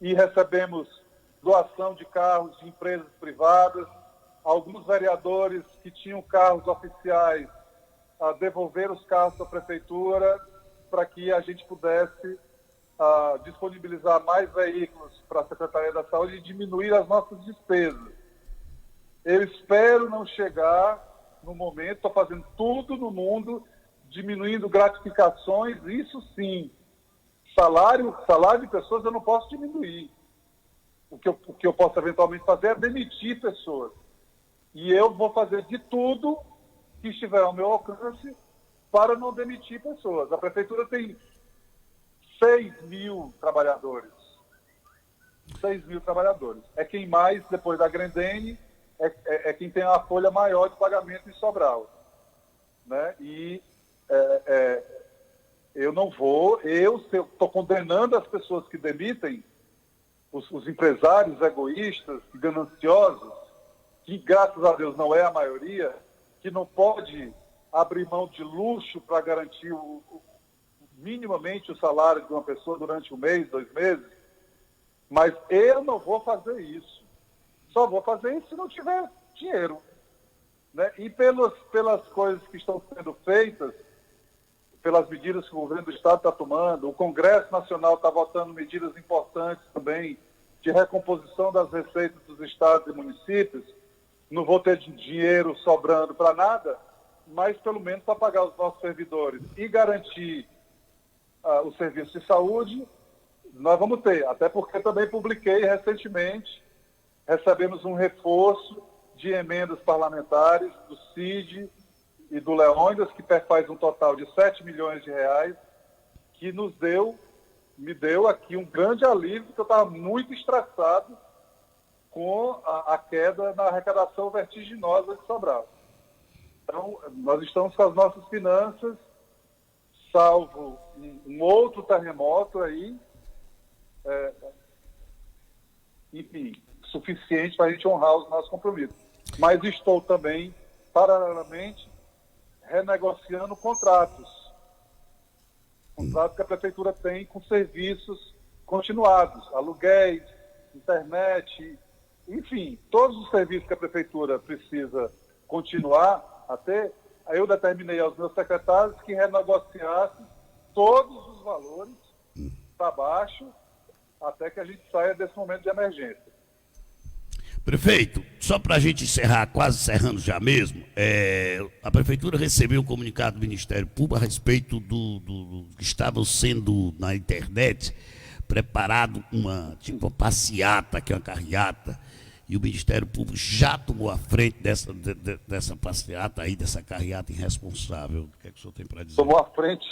S6: e recebemos doação de carros de empresas privadas. Alguns vereadores que tinham carros oficiais devolveram os carros para a prefeitura para que a gente pudesse disponibilizar mais veículos para a Secretaria da Saúde e diminuir as nossas despesas. Eu espero não chegar no momento, estou fazendo tudo no mundo, diminuindo gratificações, isso sim. Salário de pessoas eu não posso diminuir. O que eu posso eventualmente fazer é demitir pessoas. E eu vou fazer de tudo que estiver ao meu alcance para não demitir pessoas. A prefeitura tem 6 mil trabalhadores. 6 mil trabalhadores. É quem mais, depois da Grendene, é quem tem a folha maior de pagamento em Sobral. Né? E eu não vou, eu estou condenando as pessoas que demitem, os empresários egoístas, gananciosos, que graças a Deus não é a maioria, que não pode abrir mão de luxo para garantir minimamente o salário de uma pessoa durante um mês, 2 meses, mas eu não vou fazer isso. Só vou fazer isso se não tiver dinheiro. Né? E pelas coisas que estão sendo feitas, pelas medidas que o governo do Estado está tomando, o Congresso Nacional está votando medidas importantes também de recomposição das receitas dos estados e municípios. Não vou ter dinheiro sobrando para nada, mas pelo menos para pagar os nossos servidores e garantir o serviço de saúde, nós vamos ter. Até porque também publiquei recentemente, recebemos um reforço de emendas parlamentares do CID e do Leônidas, que faz um total de 7 milhões de reais, que me deu aqui um grande alívio, porque eu estava muito estressado com a queda na arrecadação vertiginosa de Sobral. Então, nós estamos com as nossas finanças, salvo um outro terremoto aí, enfim, suficiente para a gente honrar os nossos compromissos. Mas estou também, paralelamente, renegociando contratos que a prefeitura tem com serviços continuados, aluguéis, internet, enfim, todos os serviços que a prefeitura precisa continuar a ter. Aí eu determinei aos meus secretários que renegociassem todos os valores para baixo até que a gente saia desse momento de emergência.
S5: Prefeito, só para a gente encerrar, quase encerrando já mesmo, a Prefeitura recebeu um comunicado do Ministério Público a respeito do que estavam sendo na internet preparado uma passeata, que é uma carreata, e o Ministério Público já tomou a frente dessa passeata aí, dessa carreata irresponsável. O que é que o senhor tem para dizer?
S6: Tomou a frente,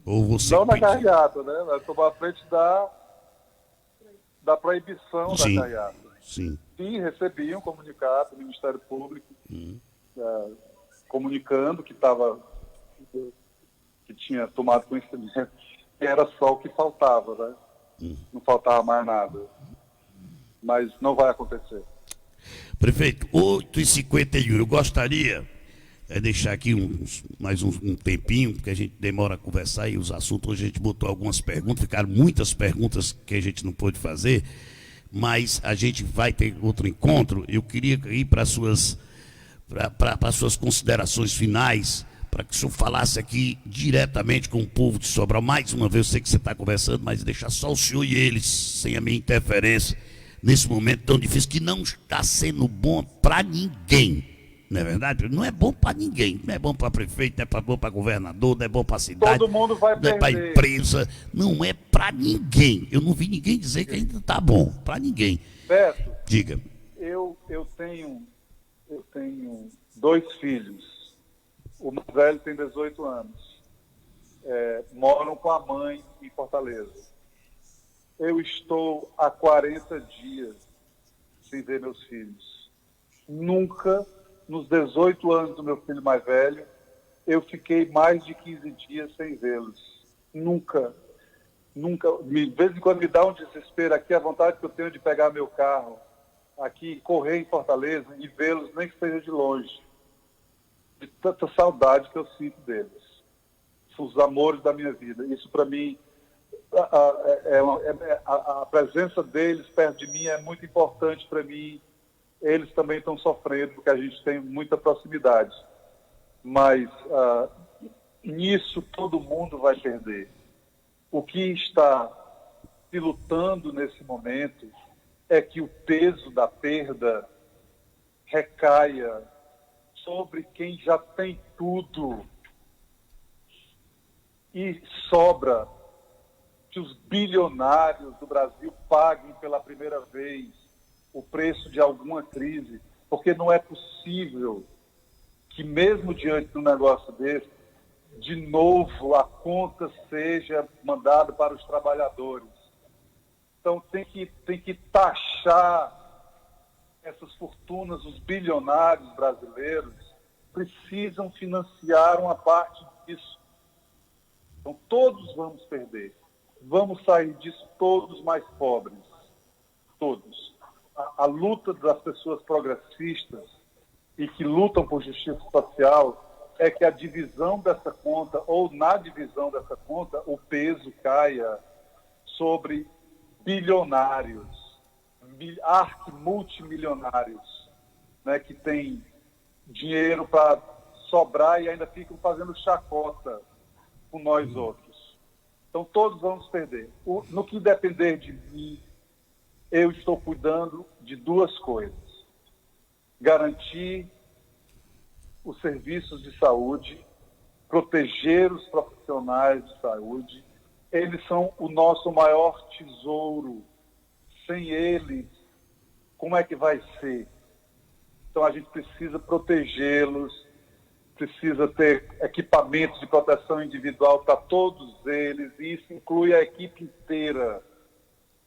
S5: Ou você
S6: não na
S5: pediu?
S6: carreata, né? Mas tomou a frente da proibição
S5: Sim.
S6: da carreata.
S5: Sim.
S6: E recebi um comunicado do Ministério Público comunicando que tinha tomado conhecimento, que era só o que faltava, né? Não faltava mais nada. Mas não vai acontecer.
S5: Prefeito, 8h51, eu gostaria de deixar aqui mais um tempinho, porque a gente demora a conversar e os assuntos, hoje a gente botou algumas perguntas, ficaram muitas perguntas que a gente não pôde fazer, mas a gente vai ter outro encontro. Eu queria ir para as suas considerações finais, para que o senhor falasse aqui diretamente com o povo de Sobral. Mais uma vez, eu sei que você está conversando, mas deixar só o senhor e eles, sem a minha interferência, nesse momento tão difícil, que não está sendo bom para ninguém. Não é verdade? Não é bom para ninguém. Não é bom para prefeito, não é bom para governador, não é bom para a cidade.
S6: Todo mundo vai
S5: não é para
S6: perder.
S5: empresa. Não é para ninguém. Eu não vi ninguém dizer que ainda está bom. Para ninguém.
S6: Beto,
S5: Diga.
S6: eu tenho 2 filhos. O mais velho tem 18 anos. Moram com a mãe em Fortaleza. Eu estou há 40 dias sem ver meus filhos. Nunca, nos 18 anos do meu filho mais velho, eu fiquei mais de 15 dias sem vê-los. Nunca. De vez em quando me dá um desespero aqui, a vontade que eu tenho de pegar meu carro aqui, correr em Fortaleza e vê-los, nem que seja de longe. De tanta saudade que eu sinto deles. São os amores da minha vida. Isso, para mim, a presença deles perto de mim é muito importante para mim. Eles também estão sofrendo, porque a gente tem muita proximidade. Mas nisso todo mundo vai perder. O que está se lutando nesse momento é que o peso da perda recaia sobre quem já tem tudo e sobra, que os bilionários do Brasil paguem pela primeira vez o preço de alguma crise, porque não é possível que mesmo diante de um negócio desse, de novo a conta seja mandada para os trabalhadores. Então tem que taxar essas fortunas. Os bilionários brasileiros precisam financiar uma parte disso. Então todos vamos perder. Vamos sair disso todos mais pobres. Todos. A luta das pessoas progressistas e que lutam por justiça social é que a divisão dessa conta, ou na divisão dessa conta, o peso caia sobre bilionários, multimilionários, né, que têm dinheiro para sobrar e ainda ficam fazendo chacota com nós outros. Então todos vamos perder. No que depender de mim, eu estou cuidando de 2 coisas. Garantir os serviços de saúde, proteger os profissionais de saúde. Eles são o nosso maior tesouro. Sem eles, como é que vai ser? Então a gente precisa protegê-los, precisa ter equipamentos de proteção individual para todos eles, e isso inclui a equipe inteira,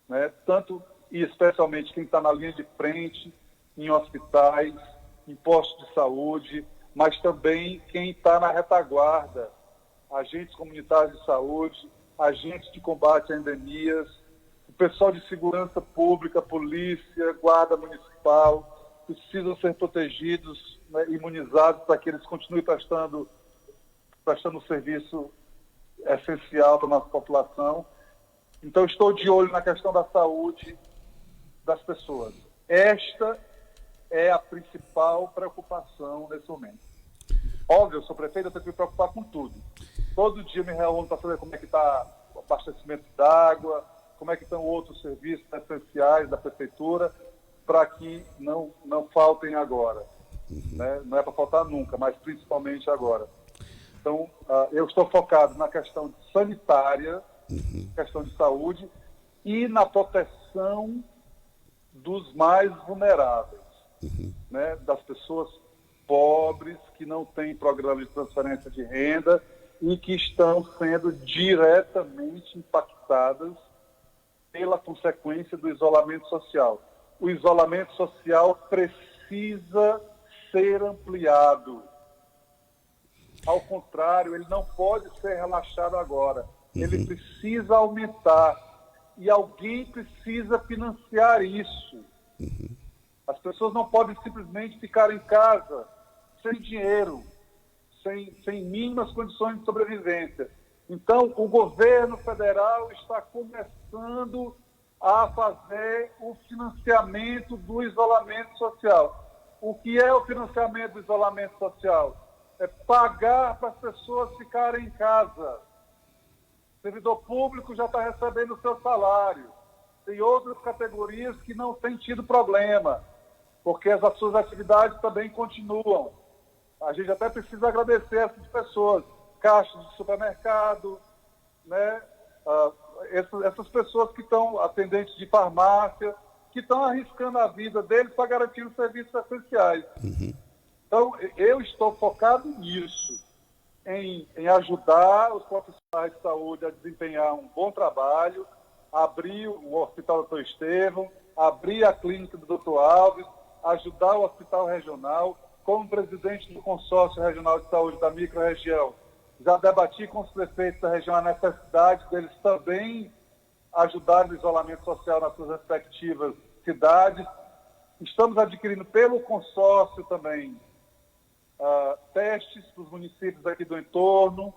S6: né? Tanto e especialmente quem está na linha de frente, em hospitais, em postos de saúde, mas também quem está na retaguarda, agentes comunitários de saúde, agentes de combate a endemias, o pessoal de segurança pública, polícia, guarda municipal, precisam ser protegidos, né, imunizados, para que eles continuem prestando um serviço essencial para a nossa população. Então, estou de olho na questão da saúde das pessoas. Esta é a principal preocupação nesse momento. Óbvio, eu sou prefeito, eu tenho que me preocupar com tudo. Todo dia me reúno para saber como é que está o abastecimento d'água, como é que estão outros serviços essenciais da prefeitura, para que não faltem agora. Né? Não é para faltar nunca, mas principalmente agora. Então, eu estou focado na questão sanitária, questão de saúde, e na proteção dos mais vulneráveis, né? Das pessoas pobres que não têm programa de transferência de renda e que estão sendo diretamente impactadas pela consequência do isolamento social. O isolamento social precisa ser ampliado. Ao contrário, ele não pode ser relaxado agora. Ele precisa aumentar. E alguém precisa financiar isso. As pessoas não podem simplesmente ficar em casa sem dinheiro, sem mínimas condições de sobrevivência. Então, o governo federal está começando a fazer o financiamento do isolamento social. O que é o financiamento do isolamento social? É pagar para as pessoas ficarem em casa. O servidor público já está recebendo o seu salário. Tem outras categorias que não têm tido problema, porque as suas atividades também continuam. A gente até precisa agradecer essas pessoas, caixas de supermercado, né? Essas pessoas que estão atendentes de farmácia, que estão arriscando a vida deles para garantir os serviços essenciais. Então, eu estou focado nisso, em ajudar os profissionais de saúde a desempenhar um bom trabalho, abrir o Hospital Dr. Estevão, abrir a clínica do Dr. Alves, ajudar o Hospital Regional. Como presidente do Consórcio Regional de Saúde da Microrregião, já debati com os prefeitos da região a necessidade deles também ajudarem no isolamento social nas suas respectivas cidades. Estamos adquirindo pelo consórcio também testes para os municípios aqui do entorno,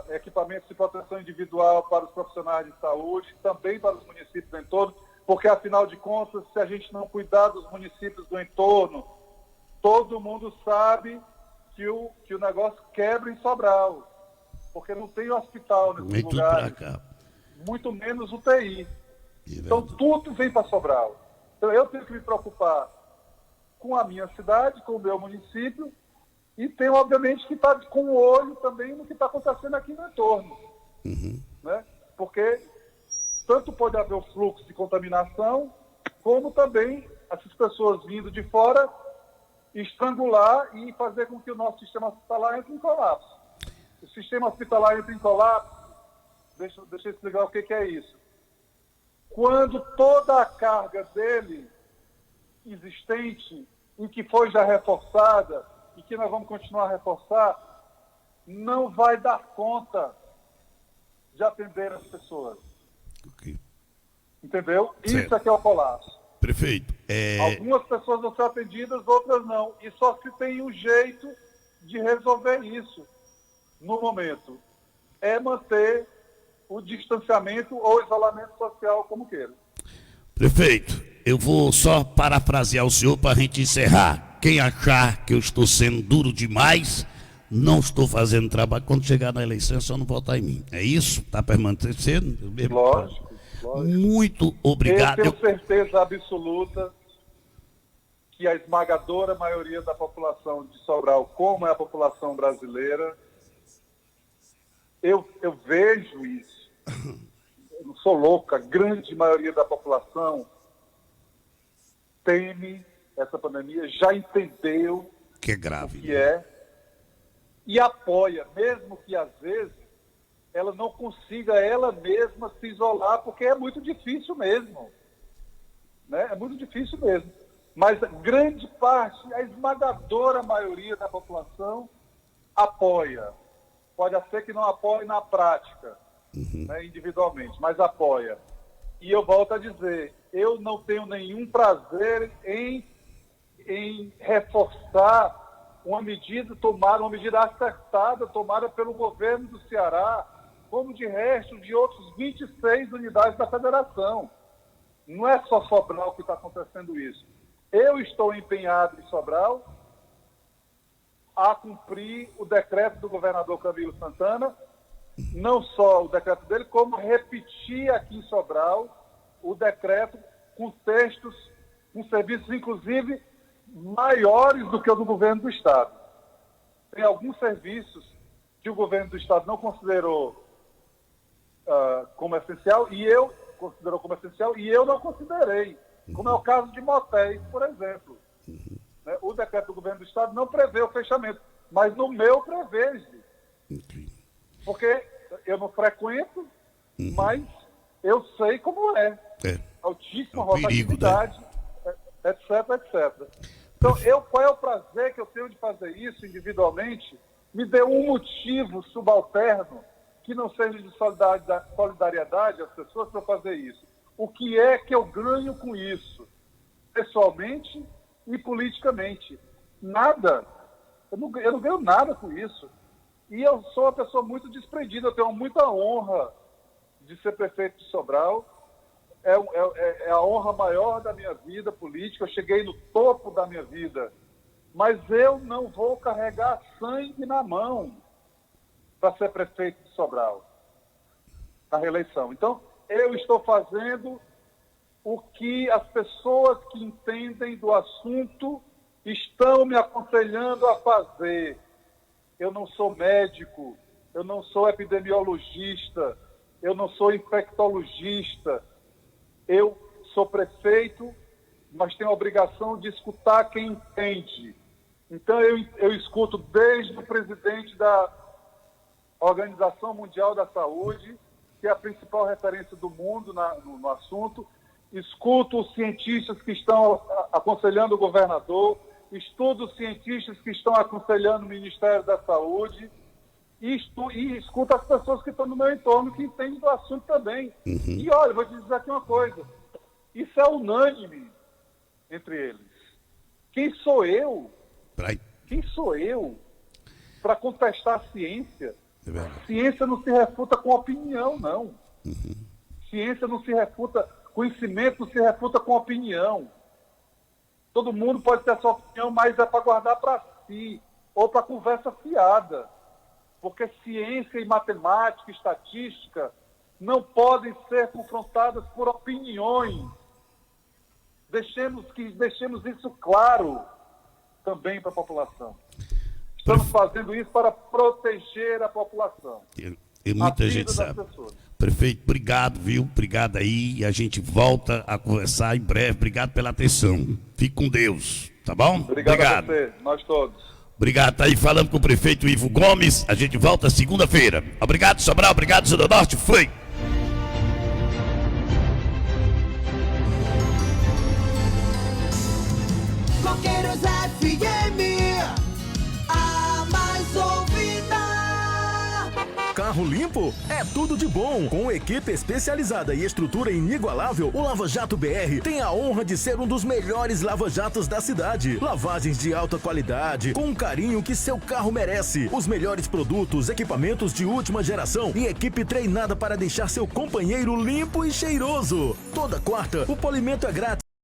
S6: equipamentos de proteção individual para os profissionais de saúde, também para os municípios do entorno, porque, afinal de contas, se a gente não cuidar dos municípios do entorno, todo mundo sabe que o negócio quebra em Sobral, porque não tem hospital nesses lugares, muito menos UTI. Então, tudo vem para Sobral. Então, eu tenho que me preocupar com a minha cidade, com o meu município, e tenho, obviamente, que estar com o olho também no que está acontecendo aqui no entorno. Né? Porque tanto pode haver o fluxo de contaminação, como também essas pessoas vindo de fora estrangular e fazer com que o nosso sistema hospitalar entre em colapso. O sistema hospitalar entra em colapso, deixa eu explicar o que é isso. Quando toda a carga dele existente e que foi já reforçada e que nós vamos continuar a reforçar, não vai dar conta de atender as pessoas. Entendeu?
S5: Certo.
S6: Isso é que é o colapso.
S5: Prefeito,
S6: Algumas pessoas vão ser atendidas, outras não. E só se tem um jeito de resolver isso no momento. É manter o distanciamento ou isolamento social, como queira.
S5: Prefeito, eu vou só parafrasear o senhor para a gente encerrar. Quem achar que eu estou sendo duro demais, não estou fazendo trabalho, quando chegar na eleição é só não votar em mim. É isso? Está permanecendo?
S6: Lógico.
S5: Muito obrigado.
S6: Eu tenho certeza absoluta que a esmagadora maioria da população de Sobral, como é a população brasileira, eu vejo isso. Eu não sou louco, a grande maioria da população teme essa pandemia, já entendeu
S5: que é grave,
S6: o que é e apoia, mesmo que às vezes ela não consiga ela mesma se isolar, porque é muito difícil mesmo. Né? É muito difícil mesmo. Mas grande parte, a esmagadora maioria da população apoia. Pode ser que não apoie na prática, né, individualmente, mas apoia. E eu volto a dizer, eu não tenho nenhum prazer em reforçar uma medida acertada, tomada pelo governo do Ceará, como de resto de outros 26 unidades da federação. Não é só Sobral que está acontecendo isso. Eu estou empenhado em Sobral a cumprir o decreto do governador Camilo Santana, não só o decreto dele, como repetir aqui em Sobral o decreto com textos, com serviços, inclusive, maiores do que o do governo do Estado. Tem alguns serviços que o governo do Estado não considerou como essencial, e eu considerou como essencial, e eu não considerei. como é o caso de motéis, por exemplo. Né? O decreto do governo do Estado não prevê o fechamento, mas no meu prevê. Porque eu não frequento, mas eu sei como é. Altíssima rotatividade, etc, etc. Então, qual é o prazer que eu tenho de fazer isso individualmente? Me dê um motivo subalterno que não seja de solidariedade às pessoas para fazer isso. O que é que eu ganho com isso? Pessoalmente e politicamente. Nada. Eu não ganho nada com isso. E eu sou uma pessoa muito desprendida. Eu tenho muita honra de ser prefeito de Sobral. É a honra maior da minha vida política. Eu cheguei no topo da minha vida. Mas eu não vou carregar sangue na mão para ser prefeito de Sobral na reeleição. Então, eu estou fazendo o que as pessoas que entendem do assunto estão me aconselhando a fazer. Eu não sou médico, eu não sou epidemiologista, eu não sou infectologista. Eu sou prefeito, mas tenho a obrigação de escutar quem entende. Então, eu escuto desde o presidente da Organização Mundial da Saúde, que é a principal referência do mundo no assunto, escuto os cientistas que estão aconselhando o governador, estudo os cientistas que estão aconselhando o Ministério da Saúde e escuto as pessoas que estão no meu entorno que entendem do assunto também. E olha, vou te dizer aqui uma coisa, isso é unânime entre eles. Quem sou eu? Quem sou eu para contestar a ciência? Ciência não se refuta com opinião, não. Ciência não se refuta, conhecimento não se refuta com opinião. Todo mundo pode ter a sua opinião, mas é para guardar para si, ou para conversa fiada. Porque ciência e matemática, estatística, não podem ser confrontadas por opiniões. Deixemos isso claro também para a população. Estamos fazendo isso para proteger a população.
S5: E muita gente sabe. Prefeito, obrigado, viu? Obrigado aí. E a gente volta a conversar em breve. Obrigado pela atenção. Fique com Deus, tá bom?
S6: Obrigado. A você, nós todos.
S5: Obrigado. Tá aí falando com o prefeito Ivo Gomes. A gente volta segunda-feira. Obrigado, Sobral. Obrigado, Zona Norte. Foi.
S7: Coqueiros FM, a mais ouvida.
S1: Carro limpo é tudo de bom. Com equipe especializada e estrutura inigualável, o Lava Jato BR tem a honra de ser um dos melhores lava-jatos da cidade. Lavagens de alta qualidade, com o carinho que seu carro merece. Os melhores produtos, equipamentos de última geração e equipe treinada para deixar seu companheiro limpo e cheiroso. Toda quarta, o polimento é grátis.